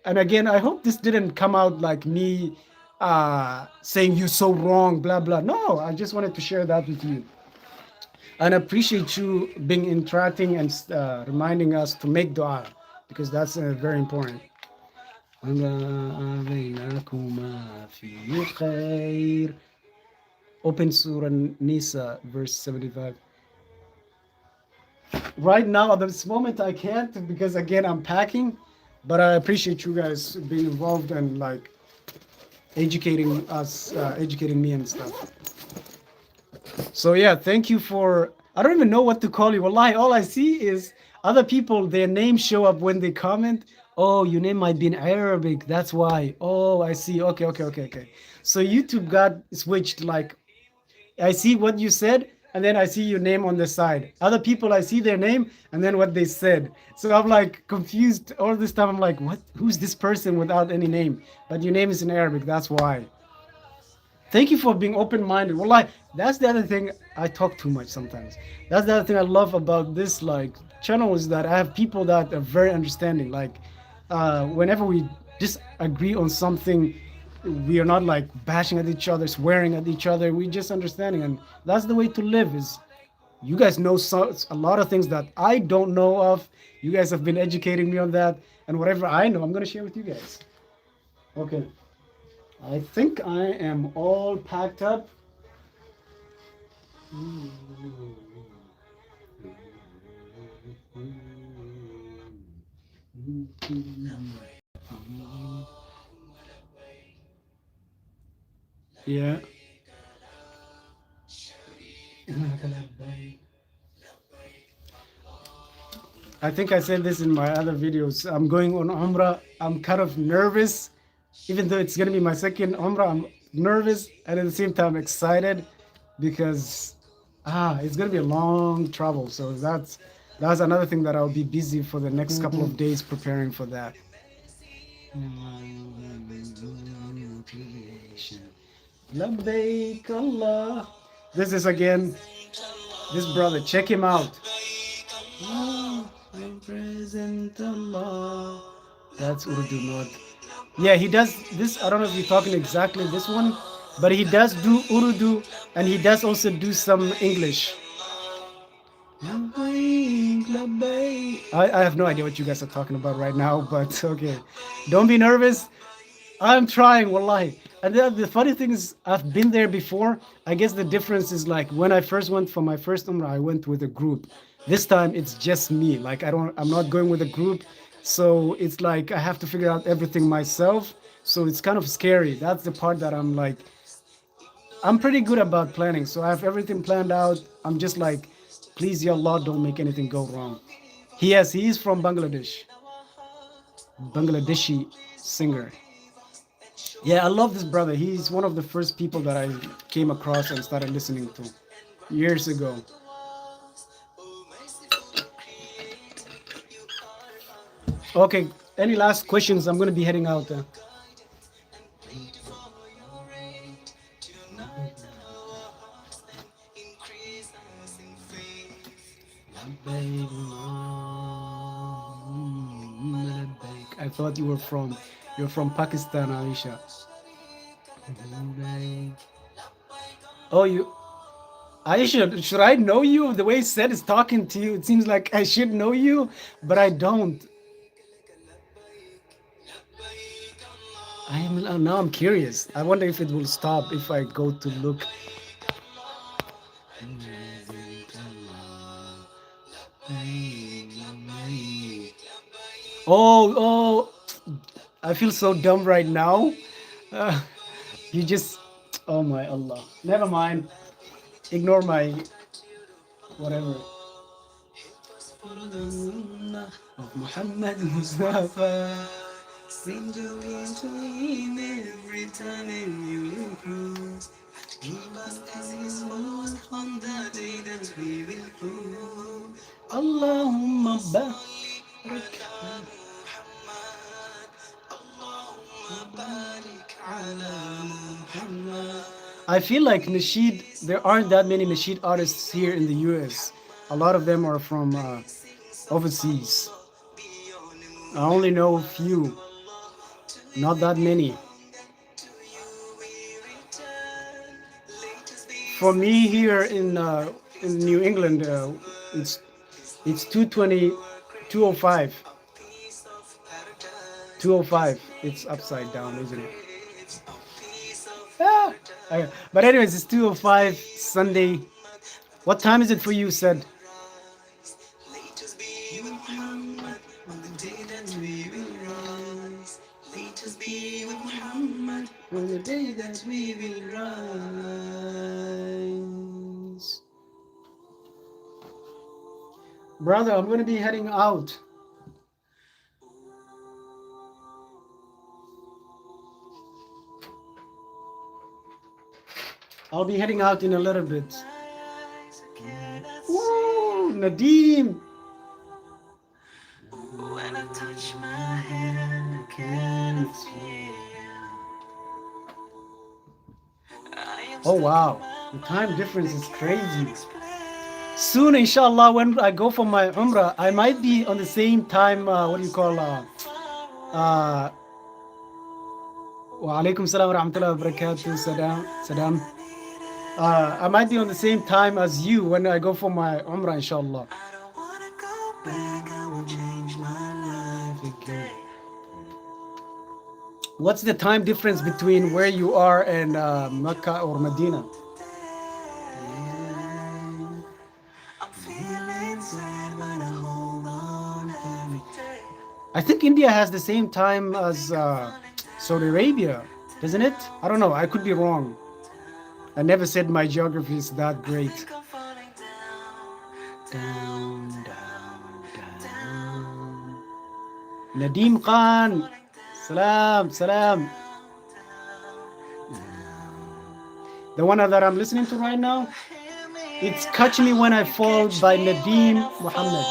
and again, I hope this didn't come out like me saying you're so wrong, blah blah. No, I just wanted to share that with you and appreciate you being interacting and reminding us to make dua because that's very important. Open Surah Nisa, verse 75. Right now, at this moment, I can't because again, I'm packing, but I appreciate you guys being involved and like educating us, educating me and stuff. So yeah, thank you for. I don't even know what to call you. Wallahi, all I see is other people. Their names show up when they comment. Oh, your name might be in Arabic. That's why. Oh, I see. Okay, okay, okay, okay. So YouTube got switched. Like I see what you said, and then I see your name on the side. Other people, I see their name and then what they said. So I'm like confused all this time. I'm like, what? Who's this person without any name? But your name is in Arabic. That's why. Thank you for being open-minded. Well, like that's the other thing. I talk too much sometimes. That's the other thing I love about this like channel is that I have people that are very understanding. Like whenever we disagree on something, we are not like bashing at each other, swearing at each other. We just understanding, and that's the way to live. Is you guys know a lot of things that I don't know of. You guys have been educating me on that, and whatever I know, I'm gonna share with you guys. Okay. I think I am all packed up. Yeah. I think I said this in my other videos. I'm going on Umrah. I'm kind of nervous, even though it's gonna be my second Umrah. I'm nervous and at the same time excited because it's gonna be a long travel. So that's another thing that I'll be busy for the next couple of days preparing for that. Labbaik Allah. This is again this brother. Check him out. Present Allah. That's Urdu not. Yeah, he does this. I don't know if you're talking exactly this one, but he does do Urdu and he does also do some English. I have no idea what you guys are talking about right now, but okay. Don't be nervous. I'm trying, wallahi. And the funny thing is, I've been there before. I guess the difference is like when I first went for my first Umrah, I went with a group. This time it's just me. Like I'm not going with a group. So it's like I have to figure out everything myself. So it's kind of scary. That's the part that I'm like, I'm pretty good about planning. So I have everything planned out. I'm just like, please, ya Allah, don't make anything go wrong. He is from Bangladesh. Bangladeshi singer. Yeah, I love this brother. He's one of the first people that I came across and started listening to years ago. Okay, any last questions? I'm gonna be heading out. I thought you're from Pakistan, Aisha. Oh, Aisha, should I know you? The way Seth is talking to you, it seems like I should know you, but I don't. Now I'm curious. I wonder if it will stop if I go to look. Oh, I feel so dumb right now. Uh, you just, oh my Allah. Never mind. Ignore my whatever. Of Muhammad Mustafa. Seem to be between every time you improve. Give us this moment on the day that we will prove. Allahumma barik. I feel like Nasheed, there aren't that many Nasheed artists here in the US. A lot of them are from overseas. I only know a few, not that many. For me here in New England, it's it's 220, 205, 205. It's upside down, isn't it? Ah, okay. But anyways, it's 205 Sunday. What time is it for you, said? On the day that we will rise. Brother, I'm going to be heading out. I'll be heading out in a little bit. Woo, Nadeem. When I touch my hand, I can feel. Oh wow, the time difference is crazy. Soon, inshallah, when I go for my Umrah, I might be on the same time. What do you call? Wa alaikum salam wa rahmatullahi wa barakatuh. Saddam. I might be on the same time as you when I go for my Umrah, inshallah. What's the time difference between where you are and Mecca or Medina? I think India has the same time as Saudi Arabia, doesn't it? I don't know. I could be wrong. I never said my geography is that great. Down, down, down. Nadeem Khan. Salam, salam. The one that I'm listening to right now, it's Catch Me When I Fall by Nadeem Muhammad.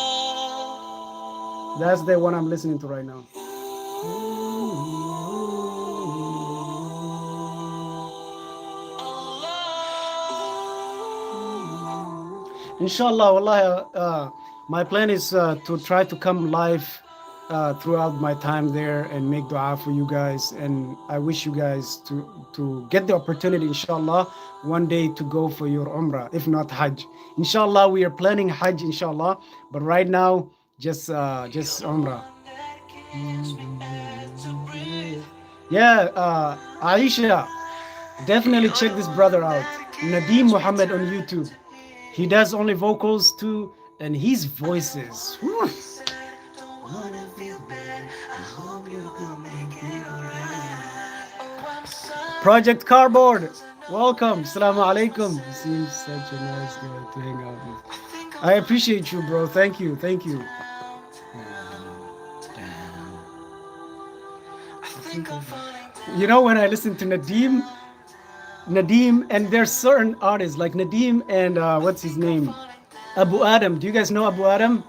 That's the one I'm listening to right now. Inshallah, wallahi, my plan is to try to come live throughout my time there and make dua for you guys. And I wish you guys to get the opportunity, inshallah, one day to go for your Umrah, if not Hajj. Inshallah, we are planning Hajj, inshallah. But right now, just Umrah. Yeah, Aisha, definitely check this brother out. Nadeem Muhammad on YouTube. He does only vocals too, and his voices. Whew. Project Cardboard, welcome. Assalamu alaikum. You seem such a nice guy to hang out with. I appreciate you, bro. Thank you. Thank you. You know, when I listen to Nadim, and there's certain artists like Nadim and what's his name, Abu Adam. Do you guys know Abu Adam?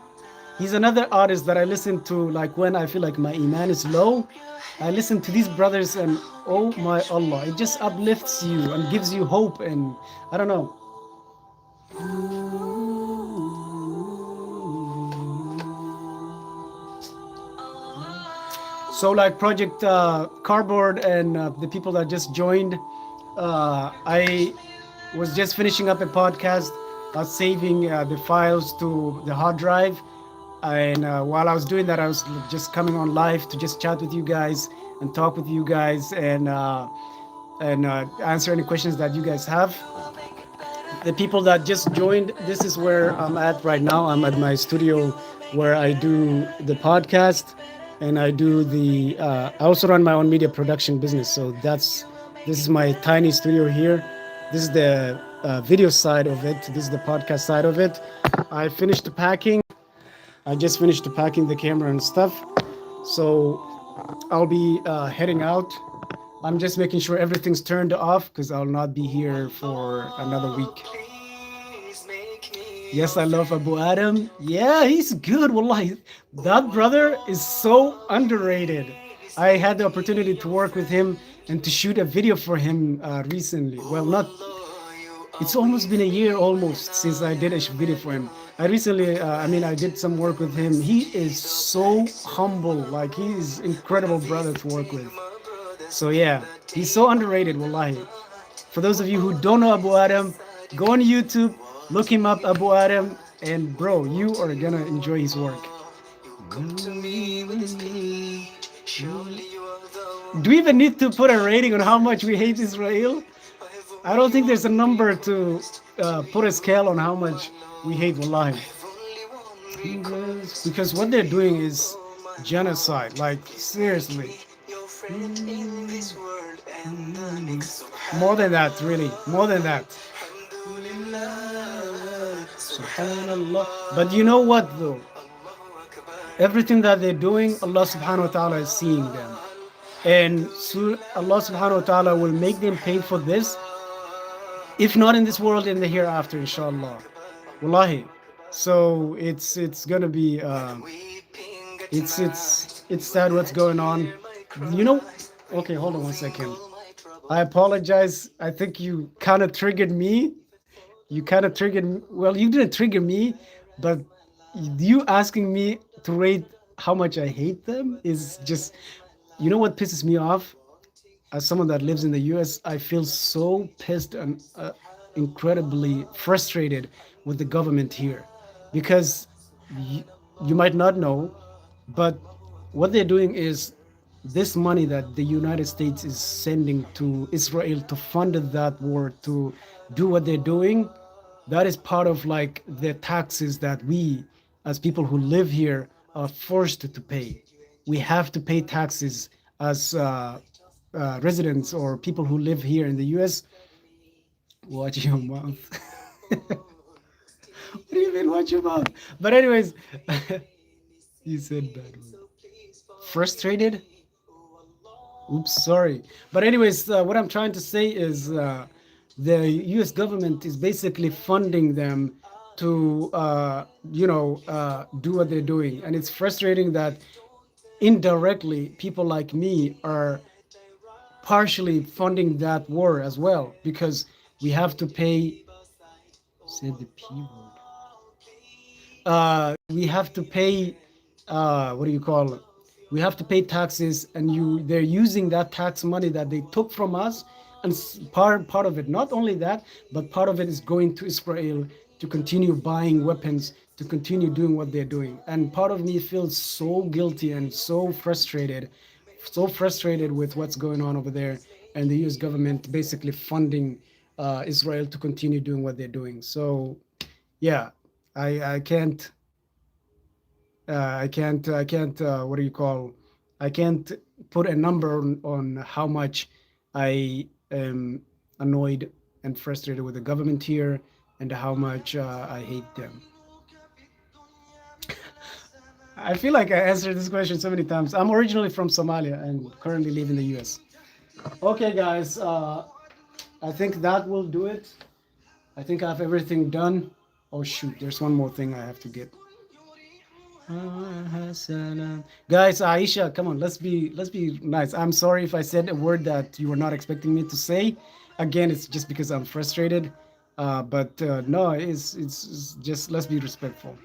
He's another artist that I listen to like when I feel like my iman is low. I listen to these brothers and oh my Allah, it just uplifts you and gives you hope and I don't know. So like Project Cardboard and the people that just joined, I was just finishing up a podcast, saving the files to the hard drive. And while I was doing that, I was just coming on live to just chat with you guys and talk with you guys and answer any questions that you guys have. The people that just joined, this is where I'm at right now. I'm at my studio where I do the podcast and I do I also run my own media production business. So this is my tiny studio here. This is the video side of it. This is the podcast side of it. I finished the packing. I just finished packing the camera and stuff. So I'll be heading out. I'm just making sure everything's turned off because I'll not be here for another week. Yes, I love Abu Adam. Yeah, he's good. Wallahi, that brother is so underrated. I had the opportunity to work with him and to shoot a video for him recently. Well, not. It's almost been a year almost since I did a video for him. I recently, I did some work with him. He is so humble. Like, he is incredible brother to work with. So yeah, he's so underrated, wallahi. For those of you who don't know Abu Adam, go on YouTube, look him up, Abu Adam, and bro, you are gonna enjoy his work. Do we even need to put a rating on how much we hate Israel? I don't think there's a number to put a scale on how much we hate wallahi. Because what they're doing is genocide, like seriously. More than that, really. More than that. Subhanallah. But you know what though? Everything that they're doing, Allah subhanahu wa ta'ala is seeing them. And Allah subhanahu wa ta'ala will make them pay for this. If not in this world, in the hereafter, inshallah. Wallahi. So it's gonna be it's sad what's going on. You know, okay, hold on one second. I apologize. I think you kind of triggered me. You kind of triggered. Well, you didn't trigger me, but you asking me to rate how much I hate them is just. You know what pisses me off? As someone that lives in the U.S., I feel so pissed and incredibly frustrated with the government here, because you might not know, but what they're doing is this money that the United States is sending to Israel to fund that war, to do what they're doing, that is part of like the taxes that we, as people who live here, are forced to pay. We have to pay taxes as residents or people who live here in the US. Watch your mouth. What do you mean, watch your mouth? But anyways, you said bad word. Frustrated? Oops, sorry. But anyways, what I'm trying to say is the U.S. government is basically funding them to, do what they're doing. And it's frustrating that indirectly people like me are partially funding that war as well, because we have to pay, said the P word. We have to pay, what do you call it? We have to pay taxes, and they're using that tax money that they took from us, and part of it, not only that, but part of it is going to Israel to continue buying weapons, to continue doing what they're doing. And part of me feels so guilty and so frustrated with what's going on over there, and the U.S. government basically funding Israel to continue doing what they're doing. So, yeah, I can't what do you call, I can't put a number on how much I am annoyed and frustrated with the government here, and how much I hate them. I feel like I answered this question so many times. I'm originally from Somalia and currently live in the US. Okay, guys. I think that will do it. I think I have everything done. Oh shoot, there's one more thing I have to get. Guys, Aisha, come on, let's be nice. I'm sorry if I said a word that you were not expecting me to say. Again, it's just because I'm frustrated. But no, it's just let's be respectful.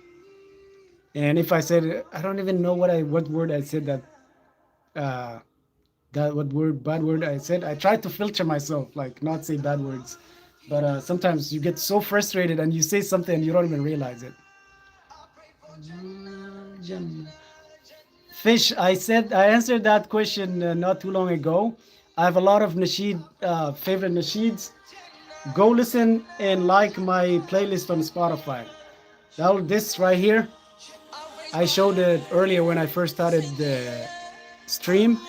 And if I said I don't even know what word I said uh that what word bad word I said. I tried to filter myself, like not say bad words. But sometimes you get so frustrated and you say something and you don't even realize it. Fish, I answered that question not too long ago. I have a lot of Nasheed favorite Nasheeds. Go listen and like my playlist on Spotify. Now this right here, I showed it earlier when I first started the stream.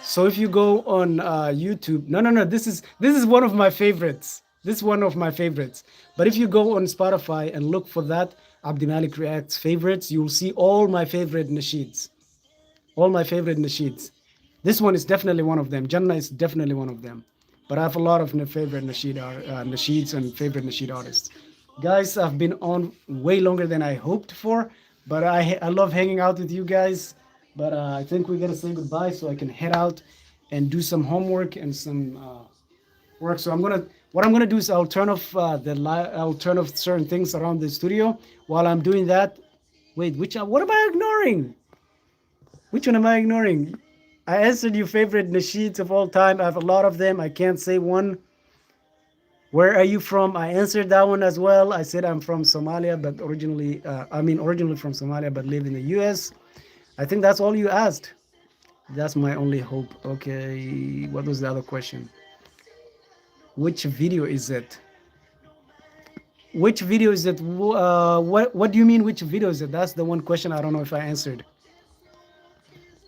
So if you go on YouTube, no, this is one of my favorites. This is one of my favorites. But if you go on Spotify and look for that Abdimalik Reacts favorites, you'll see all my favorite nasheeds. All my favorite nasheeds. This one is definitely one of them. Jannah is definitely one of them. But I have a lot of favorite nasheeds and favorite nasheed artists. Guys, I've been on way longer than I hoped for, but I love hanging out with you guys. But I think we're gonna say goodbye so I can head out and do some homework and some work. So what I'm gonna do is I'll turn off I'll turn off certain things around the studio while I'm doing that. Wait, what am I ignoring? Which one am I ignoring? I answered your favorite nasheeds of all time. I have a lot of them. I can't say one. Where are you from? I answered that one as well. I said I'm from Somalia, but originally from Somalia, but live in the US. I think that's all you asked. That's my only hope. Okay, what was the other question? Which video is it? Which video is it? What do you mean? Which video is it? That's the one question I don't know if I answered.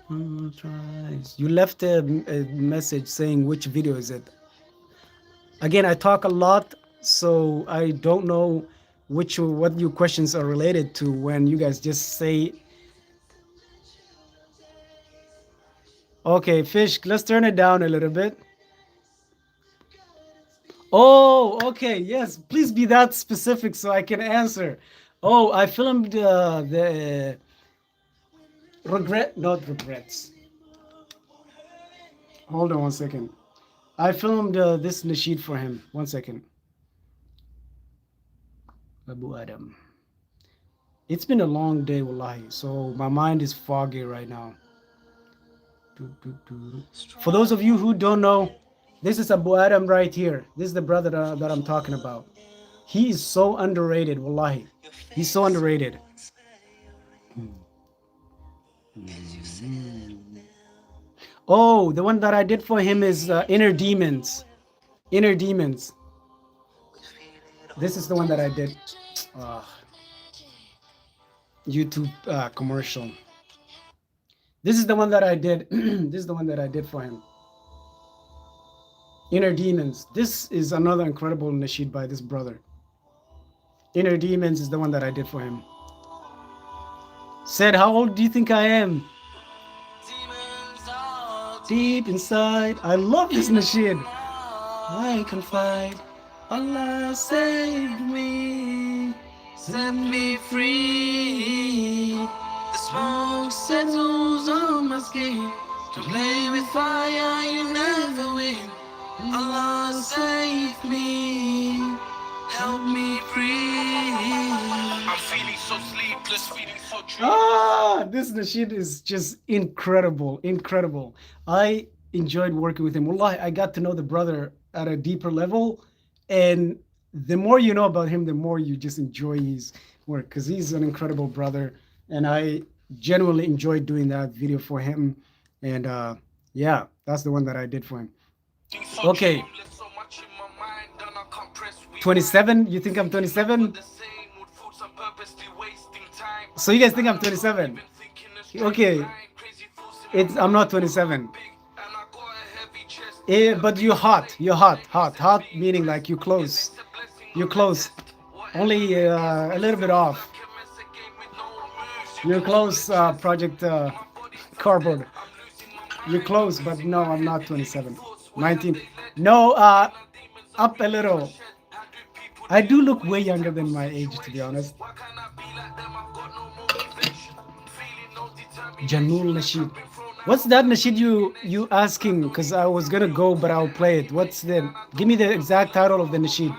You left a message saying which video is it. Again, I talk a lot, so I don't know what your questions are related to when you guys just say, okay, Fish, let's turn it down a little bit. Oh, okay, yes, please be that specific so I can answer. Oh, I filmed the not regrets. Hold on one second. I filmed this Nasheed for him. One second. Abu Adam. It's been a long day, wallahi, so my mind is foggy right now. For those of you who don't know, this is Abu Adam right here. This is the brother that I'm talking about. He is so underrated, wallahi. He's so underrated. Oh, the one that I did for him is Inner Demons. Inner Demons. This is the one that I did. YouTube commercial. This is the one that I did. This is the one that I did for him. Inner Demons. This is another incredible nasheed by this brother. Inner Demons is the one that I did for him. Said, how old do you think I am? Deep inside. I love this nasheed. I confide. Allah saved me. Set me free. The smoke settles on my skin. To play with fire, you never win. Allah save me. Help me breathe. I'm feeling so sleepless, feeling so dreamless. This Nasheed is just incredible, incredible. I enjoyed working with him. Wallahi, I got to know the brother at a deeper level, and the more you know about him, the more you just enjoy his work because he's an incredible brother, and I genuinely enjoyed doing that video for him. And yeah, that's the one that I did for him. Okay. 27? You think I'm 27? So you guys think I'm 27? Okay. I'm not 27. But you're hot. You're hot. Hot meaning like you close. You're close. Only a little bit off. You're close, Project Cardboard. You're close, but no, I'm not 27. 19. No, up a little. I do look way younger than my age, to be honest. Janul Nasheed. What's that Nasheed you asking? Because I was gonna go, but I'll play it. What's the? Give me the exact title of the Nasheed.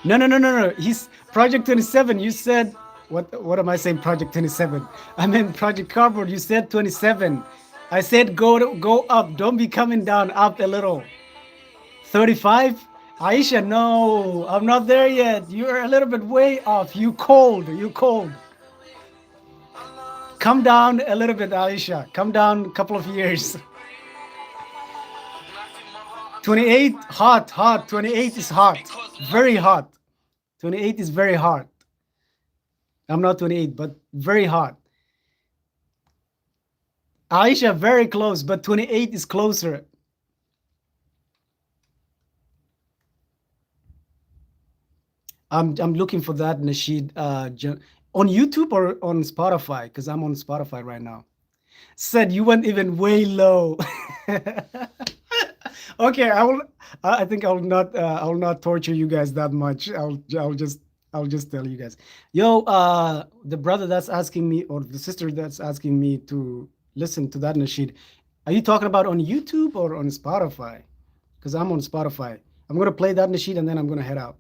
No, no, no, no, no. He's Project 27. You said what? What am I saying? Project 27. I meant Project Cardboard. You said 27. I said go up. Don't be coming down. Up a little. 35. Aisha, no, I'm not there yet. You're a little bit way off. You cold. You cold. Come down a little bit, Aisha. Come down a couple of years. 28, hot, hot. 28 is hot. Very hot. 28 is very hot. I'm not 28, but very hot. Aisha, very close, but 28 is closer. I'm looking for that Nasheed on YouTube or on Spotify, because I'm on Spotify right now. Said you went even way low. Okay, I think I will not torture you guys that much. I'll just tell you guys. Yo, the brother that's asking me, or the sister that's asking me to listen to that Nasheed, are you talking about on YouTube or on Spotify? Because I'm on Spotify. I'm gonna play that Nasheed and then I'm gonna head out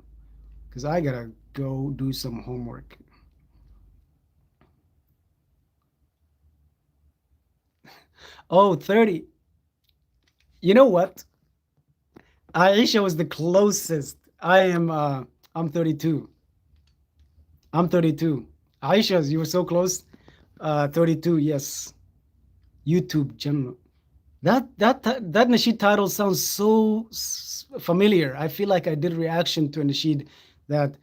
because I gotta go do some homework. Oh, 30. You know what? Aisha was the closest. I'm 32. I'm 32. Aisha, you were so close. 32, yes. YouTube channel. That Nasheed title sounds so familiar. I feel like I did reaction to a Nasheed that.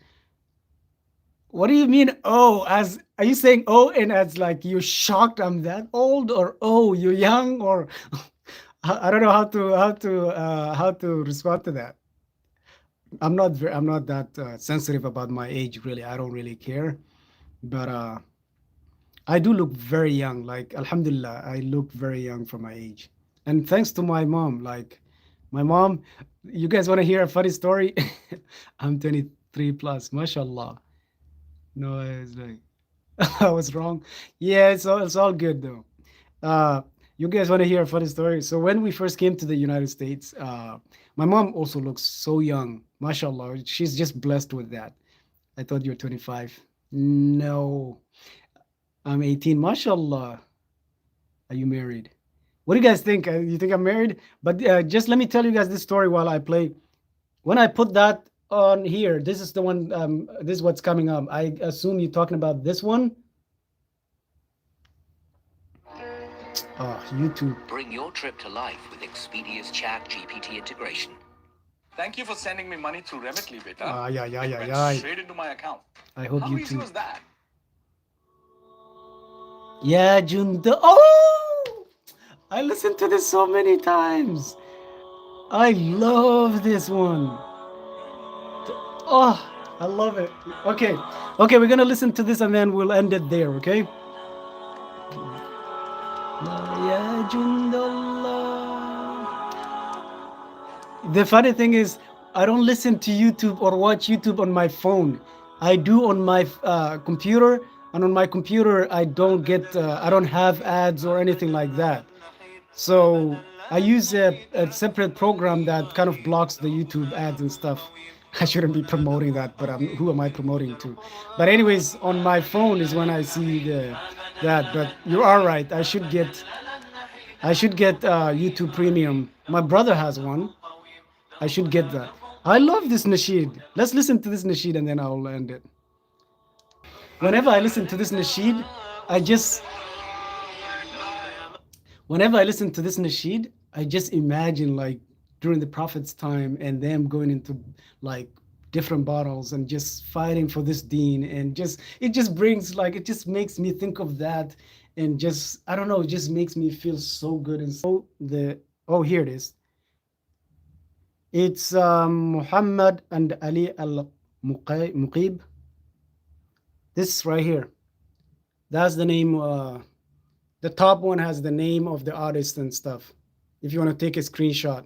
What do you mean? Oh, as are you saying oh and as like you're shocked I'm that old, or oh you're young, or I don't know how to respond to that. I'm not that sensitive about my age, really. I don't really care, but I do look very young. Like Alhamdulillah, I look very young for my age, and thanks to my mom. Like my mom, you guys want to hear a funny story? I'm 23 plus, mashallah. No, it's like I was wrong. Yeah, it's all good though. Uh, you guys want to hear a funny story? So when we first came to the United States, my mom also looks so young. Mashallah, she's just blessed with that. I thought you were 25. No, I'm 18. Mashallah. Are you married? What do you guys think? You think I'm married? But just let me tell you guys this story while I play. When I put that on here, this is the one. This is what's coming up. I assume you're talking about this one. Oh, YouTube. Bring your trip to life with Expedia's Chat GPT integration. Thank you for sending me money through Remitly, beta. Yeah, It went yeah. straight into my account. I hope How you easy too. was that? Yeah, Junda. Oh, I listened to this so many times. I love this one. Oh, I love it. Okay, we're gonna listen to this and then we'll end it there. Okay. Yeah, Junda. The funny thing is, I don't listen to YouTube or watch YouTube on my phone. I do on my computer, and on my computer, I don't have ads or anything like that. So I use a separate program that kind of blocks the YouTube ads and stuff. I shouldn't be promoting that, but who am I promoting to? But anyways, on my phone is when I see that. But you are right. I should get YouTube Premium. My brother has one. I should get that. I love this Nasheed. Let's listen to this Nasheed and then I'll end it. Whenever I listen to this Nasheed, I just whenever I listen to this Nasheed, I just imagine like during the Prophet's time and them going into like different battles and just fighting for this deen, and just it just brings like it just makes me think of that, and just I don't know, it just makes me feel so good. And so here it is. It's Muhammad and Ali al Muqib. This right here. That's the name. The top one has the name of the artist and stuff. If you want to take a screenshot,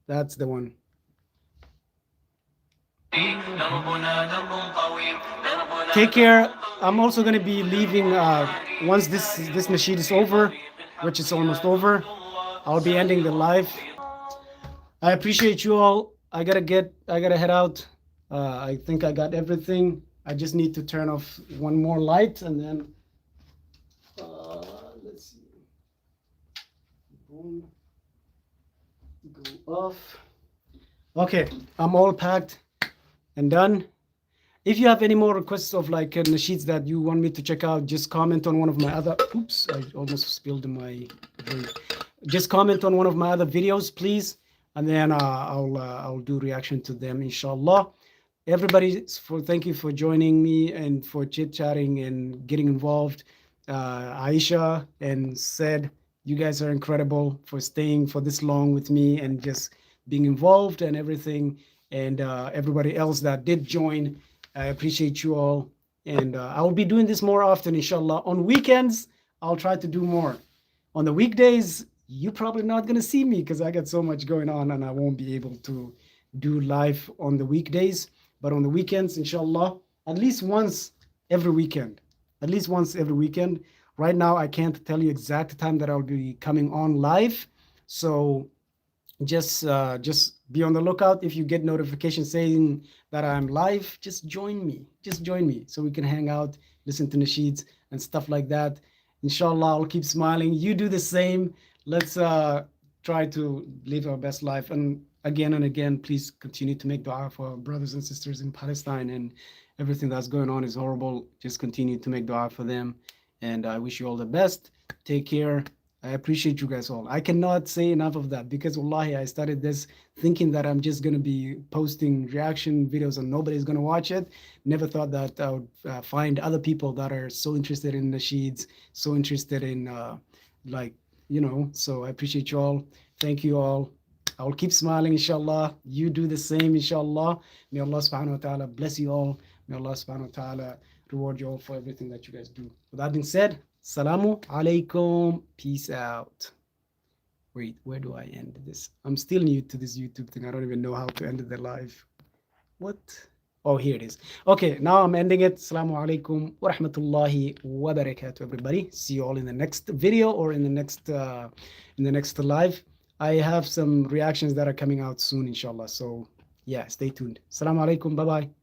that's the one. Take care. I'm also going to be leaving once this nasheed is over, which is almost over. I'll be ending the live. I appreciate you all. I gotta head out. I think I got everything. I just need to turn off one more light and then let's see. Boom. Go off. Okay, I'm all packed and done. If you have any more requests of like nasheeds that you want me to check out, just comment on one of my other. Oops, I almost spilled my drink. Just comment on one of my other videos, please, and then I'll do reaction to them, inshallah. Everybody, thank you for joining me and for chit chatting and getting involved. Aisha and said, you guys are incredible for staying for this long with me and just being involved and everything. And everybody else that did join, I appreciate you all. And I will be doing this more often, inshallah. On weekends, I'll try to do more. On the weekdays, you're probably not going to see me because I got so much going on and I won't be able to do live on the weekdays. But on the weekends, inshallah, at least once every weekend. At least once every weekend. Right now, I can't tell you exact time that I'll be coming on live. So just be on the lookout. If you get notification saying that I'm live, just join me. Just join me so we can hang out, listen to nasheeds and stuff like that. Inshallah, I'll keep smiling. You do the same. Let's try to live our best life. And again, please continue to make dua for our brothers and sisters in Palestine, and everything that's going on is horrible. Just continue to make dua for them. And I wish you all the best. Take care. I appreciate you guys all. I cannot say enough of that because wallahi, I started this thinking that I'm just going to be posting reaction videos and nobody's going to watch it. Never thought that I would find other people that are so interested in nasheeds, so interested in so I appreciate you all. Thank you all. I'll keep smiling, inshallah. You do the same, inshallah. May Allah subhanahu wa ta'ala bless you all. May Allah subhanahu wa ta'ala reward you all for everything that you guys do. With that being said, Salamu alaikum. Peace out. Wait, where do I end this? I'm still new to this YouTube thing. I don't even know how to end the live. What? Oh, here it is. Okay, now I'm ending it. Assalamu alaikum wa rahmatullahi wa barakatuh, everybody. See you all in the next video or in the next live. I have some reactions that are coming out soon, inshallah. So yeah, stay tuned. Assalamu alaikum. Bye-bye.